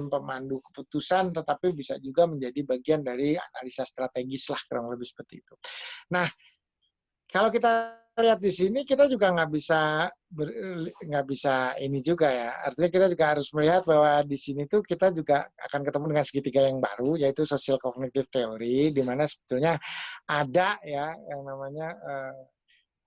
pemandu keputusan, tetapi bisa juga menjadi bagian dari analisa strategis lah, kurang lebih seperti itu. Nah, kalau kita lihat di sini, kita juga nggak bisa ini juga ya. Artinya kita juga harus melihat bahwa di sini tuh kita juga akan ketemu dengan segitiga yang baru, yaitu social cognitive theory, di mana sebetulnya ada ya yang namanya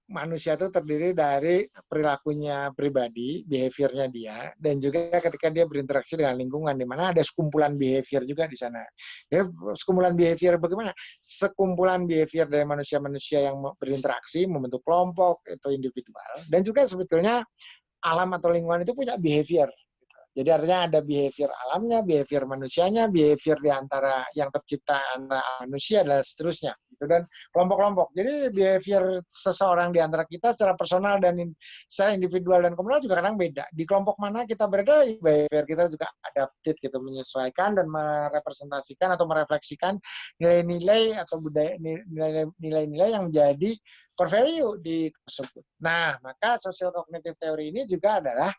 manusia itu terdiri dari perilakunya pribadi, behaviornya dia, dan juga ketika dia berinteraksi dengan lingkungan, di mana ada sekumpulan behavior juga di sana. Ya, sekumpulan behavior bagaimana? Sekumpulan behavior dari manusia-manusia yang berinteraksi, membentuk kelompok, itu individual, dan juga sebetulnya alam atau lingkungan itu punya behavior. Jadi artinya ada behavior alamnya, behavior manusianya, behavior di antara yang tercipta antara manusia dan seterusnya. Gitu. Dan kelompok-kelompok. Jadi behavior seseorang di antara kita secara personal dan secara individual dan komunal juga kadang beda. Di kelompok mana kita berada, behavior kita juga adapted gitu, menyesuaikan dan merepresentasikan atau merefleksikan nilai-nilai atau budaya nilai-nilai yang menjadi core value di tersebut. Nah, maka social cognitive theory ini juga adalah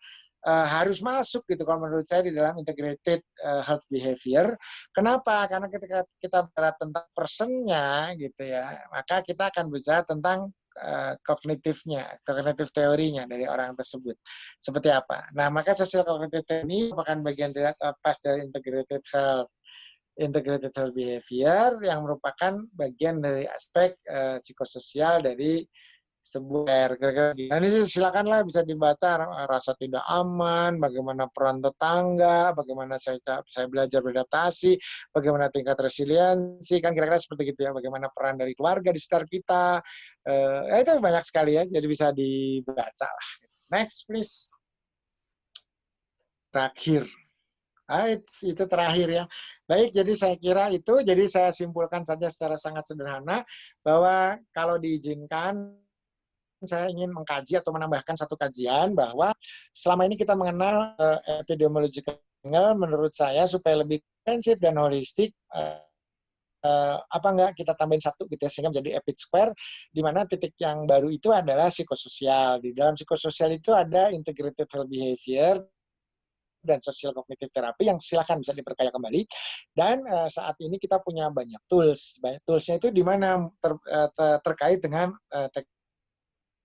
harus masuk gitu kalau menurut saya di dalam integrated health behavior. Kenapa? Karena ketika kita bicara tentang personnya gitu ya, maka kita akan bicara tentang kognitifnya, kognitif teorinya dari orang tersebut. Seperti apa? Nah, maka social cognitive theory ini merupakan bagian tidak lepas dari integrated health behavior yang merupakan bagian dari aspek psikososial dari sebuah kira-kira. Nah, ini silakanlah bisa dibaca rasa tidak aman, bagaimana peran tetangga, bagaimana saya belajar beradaptasi, bagaimana tingkat resiliensi, kan kira-kira seperti gitu ya, bagaimana peran dari keluarga di sekitar kita. Itu banyak sekali ya, jadi bisa dibaca lah. Next please. Terakhir. Itu terakhir ya. Baik, jadi saya kira itu, jadi saya simpulkan saja secara sangat sederhana bahwa kalau diizinkan saya ingin mengkaji atau menambahkan satu kajian bahwa selama ini kita mengenal epidemiological menurut saya supaya lebih intensif dan holistik apa enggak kita tambahin satu gitu ya sehingga menjadi epid square di mana titik yang baru itu adalah psikososial. Di dalam psikososial itu ada integrated health behavior dan social cognitive therapy yang silakan bisa diperkaya kembali. Dan saat ini kita punya banyak tools. Banyak toolsnya itu di mana terkait dengan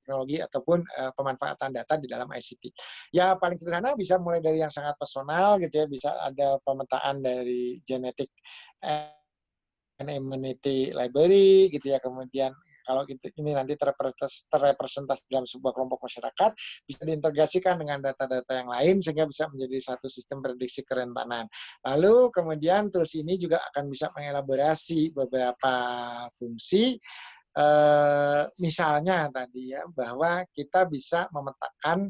teknologi ataupun pemanfaatan data di dalam ICT. Ya paling sederhana bisa mulai dari yang sangat personal gitu ya, bisa ada pemetaan dari genetic and immunity library gitu ya, kemudian kalau ini nanti terrepresentasi dalam sebuah kelompok masyarakat, bisa diintegrasikan dengan data-data yang lain sehingga bisa menjadi satu sistem prediksi kerentanan. Lalu kemudian tools ini juga akan bisa mengelaborasi beberapa fungsi. Misalnya tadi ya bahwa kita bisa memetakan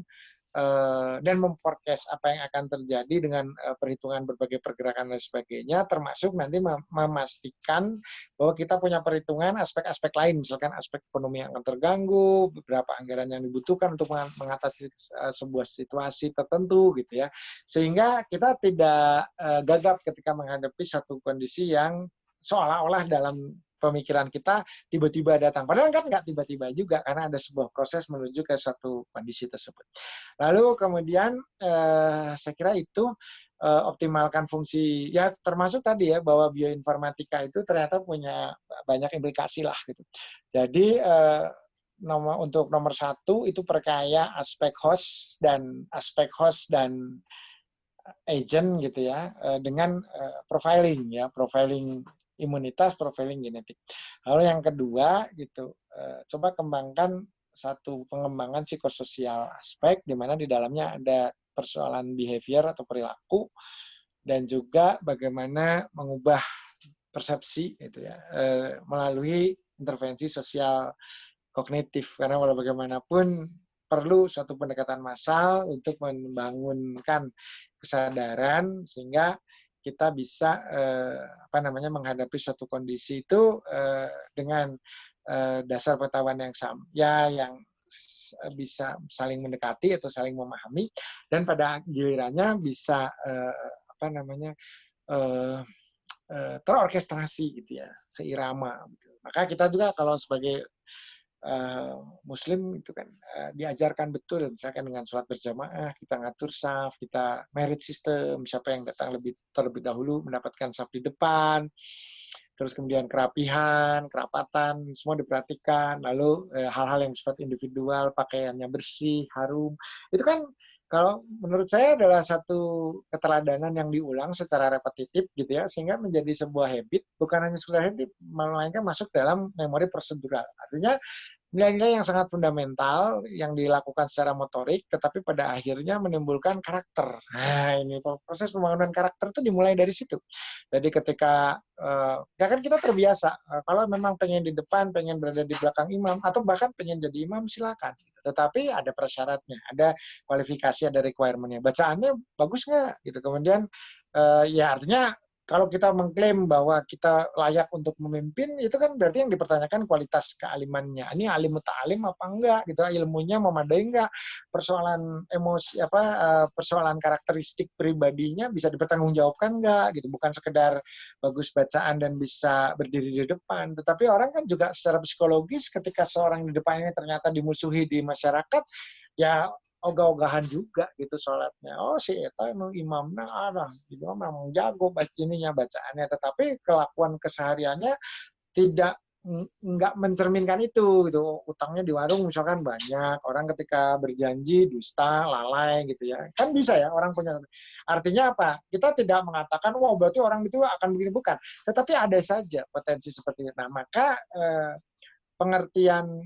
dan memforecast apa yang akan terjadi dengan perhitungan berbagai pergerakan dan sebagainya, termasuk nanti memastikan bahwa kita punya perhitungan aspek-aspek lain, misalkan aspek ekonomi yang akan terganggu, beberapa anggaran yang dibutuhkan untuk mengatasi sebuah situasi tertentu gitu ya, sehingga kita tidak gagap ketika menghadapi satu kondisi yang seolah-olah dalam pemikiran kita tiba-tiba datang. Padahal kan nggak tiba-tiba juga, karena ada sebuah proses menuju ke suatu kondisi tersebut. Lalu kemudian saya kira itu optimalkan fungsi, ya termasuk tadi ya, bahwa bioinformatika itu ternyata punya banyak implikasi lah gitu. Jadi untuk nomor satu itu perkaya aspek host dan agent gitu ya, dengan profiling ya, profiling imunitas, profiling genetik. Lalu yang kedua gitu, coba kembangkan satu pengembangan psikososial aspek di mana di dalamnya ada persoalan behavior atau perilaku dan juga bagaimana mengubah persepsi gitu ya, melalui intervensi sosial kognitif, karena walau bagaimanapun perlu suatu pendekatan massal untuk membangunkan kesadaran sehingga kita bisa menghadapi suatu kondisi itu dengan dasar pengetahuan yang sama, ya yang bisa saling mendekati atau saling memahami, dan pada gilirannya bisa terorkestrasi gitu ya, seirama gitu. Maka kita juga kalau sebagai Muslim itu kan diajarkan betul, misalkan dengan sholat berjamaah, kita ngatur saf, kita merit system, siapa yang datang terlebih dahulu mendapatkan saf di depan, terus kemudian kerapihan, kerapatan, semua diperhatikan, lalu hal-hal yang bersifat individual, pakaiannya bersih, harum, itu kan kalau menurut saya adalah satu keteladanan yang diulang secara repetitif gitu ya, sehingga menjadi sebuah habit, bukan hanya sekedar habit, melainkan masuk dalam memori prosedural. Artinya nilai-nilai yang sangat fundamental yang dilakukan secara motorik, tetapi pada akhirnya menimbulkan karakter. Nah, ini proses pembangunan karakter itu dimulai dari situ. Jadi ketika ya kan kita terbiasa, kalau memang pengen di depan, pengen berada di belakang imam, atau bahkan pengen jadi imam, silakan. Tetapi ada persyaratnya, ada kualifikasi, ada requirement-nya. Bacaannya bagus nggak? Gitu. Kemudian ya artinya kalau kita mengklaim bahwa kita layak untuk memimpin, itu kan berarti yang dipertanyakan kualitas kealimannya. Ini alim muta'alim apa enggak gitu, ilmunya memadai enggak, persoalan emosi persoalan karakteristik pribadinya bisa dipertanggungjawabkan enggak gitu, bukan sekedar bagus bacaan dan bisa berdiri di depan, tetapi orang kan juga secara psikologis ketika seorang di depan ini ternyata dimusuhi di masyarakat, ya ogah-ogahan juga gitu sholatnya. Oh si Eta emang imamnya ada, imam memang jago bacaannya, tetapi kelakuan kesehariannya tidak nggak mencerminkan itu gitu. Utangnya di warung misalkan banyak, orang ketika berjanji dusta, lalai gitu ya. Kan bisa ya orang punya. Artinya apa? Kita tidak mengatakan wah berarti orang itu akan begini, bukan. Tetapi ada saja potensi seperti itu. Nah, maka pengertian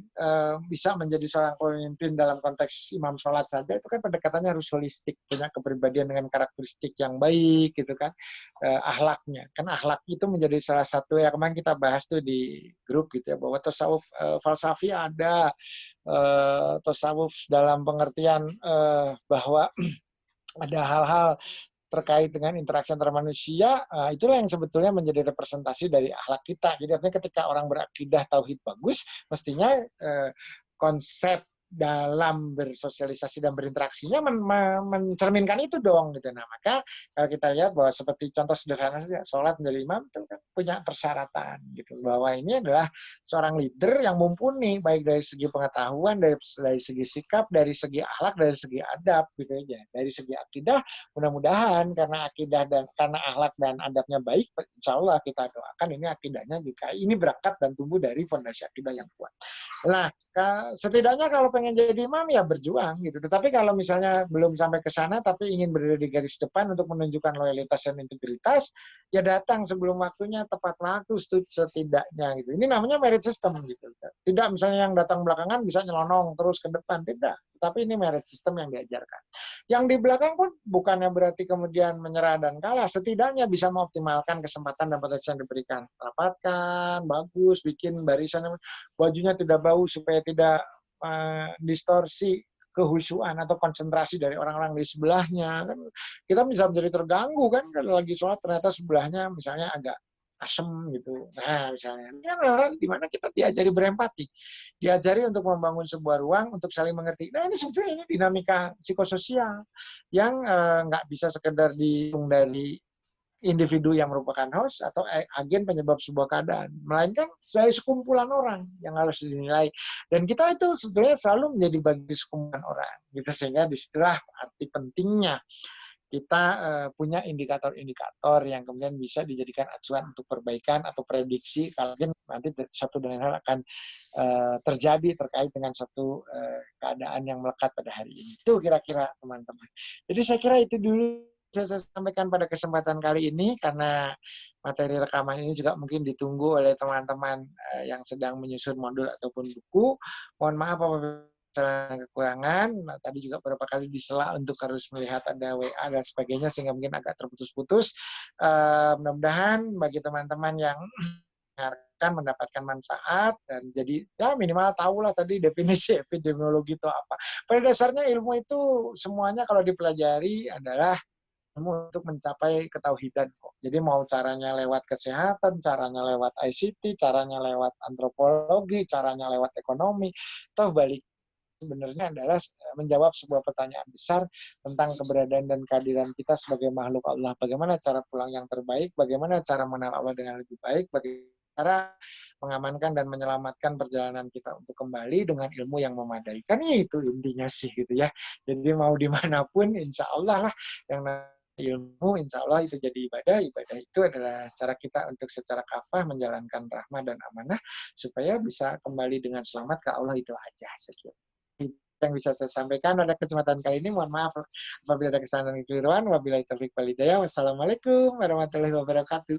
bisa menjadi seorang pemimpin dalam konteks imam sholat saja itu kan pendekatannya harus holistik, punya kepribadian dengan karakteristik yang baik gitu kan, akhlaknya kan, akhlak itu menjadi salah satu yang kemarin kita bahas tuh di grup gitu ya, bahwa tasawuf falsafi ada, tasawuf dalam pengertian bahwa ada hal-hal terkait dengan interaksi antar manusia, itulah yang sebetulnya menjadi representasi dari akhlak kita. Jadi artinya ketika orang berakidah tauhid bagus, mestinya konsep dalam bersosialisasi dan berinteraksinya mencerminkan itu dong gitu. Nah, maka kalau kita lihat bahwa seperti contoh sederhana saja, sholat menjadi imam itu kan punya persyaratan gitu, bahwa ini adalah seorang leader yang mumpuni baik dari segi pengetahuan, dari segi sikap, dari segi akhlak, dari segi adab gitu aja. Dari segi akidah, mudah-mudahan karena akidah dan karena akhlak dan adabnya baik, insya Allah kita doakan ini akidahnya juga ini berangkat dan tumbuh dari fondasi akidah yang kuat. Nah, setidaknya kalau pengen jadi imam ya berjuang gitu. Tetapi kalau misalnya belum sampai ke sana tapi ingin berada di garis depan untuk menunjukkan loyalitas dan integritas, ya datang sebelum waktunya, tepat waktu setidaknya gitu. Ini namanya merit system gitu. Tidak misalnya yang datang belakangan bisa nyelonong terus ke depan, tidak. Tapi ini merit system yang diajarkan. Yang di belakang pun bukannya berarti kemudian menyerah dan kalah, setidaknya bisa mengoptimalkan kesempatan dan potensi yang diberikan. Rapatkan, bagus, bikin barisan, bajunya tidak bau supaya tidak distorsi kehusuan atau konsentrasi dari orang-orang di sebelahnya. Kan kita bisa menjadi terganggu kan kalau lagi sholat ternyata sebelahnya misalnya agak asem gitu. Nah, misalnya ini adalah di mana kita diajari berempati, diajari untuk membangun sebuah ruang untuk saling mengerti. Nah, ini sebetulnya ini dinamika psikososial yang nggak bisa sekedar dihitung dari individu yang merupakan host atau agen penyebab sebuah keadaan, melainkan dari sekumpulan orang yang harus dinilai. Dan kita itu sebetulnya selalu menjadi bagian sekumpulan orang, gitu, sehingga disitulah arti pentingnya kita punya indikator-indikator yang kemudian bisa dijadikan acuan untuk perbaikan atau prediksi kalau nanti satu dan lain hal akan terjadi terkait dengan satu keadaan yang melekat pada hari ini. Itu kira-kira teman-teman. Jadi saya kira itu dulu saya sampaikan pada kesempatan kali ini, karena materi rekaman ini juga mungkin ditunggu oleh teman-teman yang sedang menyusun modul ataupun buku. Mohon maaf apabila kekurangan. Nah, tadi juga beberapa kali disela untuk harus melihat ada WA dan sebagainya sehingga mungkin agak terputus-putus. Mudah-mudahan bagi teman-teman yang mendengarkan mendapatkan manfaat dan jadi ya minimal tahulah tadi definisi epidemiologi itu apa. Pada dasarnya ilmu itu semuanya kalau dipelajari adalah untuk mencapai ketauhidan kok. Jadi mau caranya lewat kesehatan, caranya lewat ICT, caranya lewat antropologi, caranya lewat ekonomi, toh balik sebenarnya adalah menjawab sebuah pertanyaan besar tentang keberadaan dan kehadiran kita sebagai makhluk Allah. Bagaimana cara pulang yang terbaik, bagaimana cara mengenal Allah dengan lebih baik, bagaimana cara mengamankan dan menyelamatkan perjalanan kita untuk kembali dengan ilmu yang memadai. Kan itu intinya sih gitu ya. Jadi mau dimanapun insya Allah lah yang ilmu, insya Allah itu jadi ibadah. Ibadah itu adalah cara kita untuk secara kafah menjalankan rahmah dan amanah supaya bisa kembali dengan selamat ke Allah, itu aja saya yang bisa saya sampaikan pada kesempatan kali ini. Mohon maaf apabila ada kesalahan dan kekeliruan. Wabillahi taufiq wal hidayah. Wassalamualaikum warahmatullahi wabarakatuh.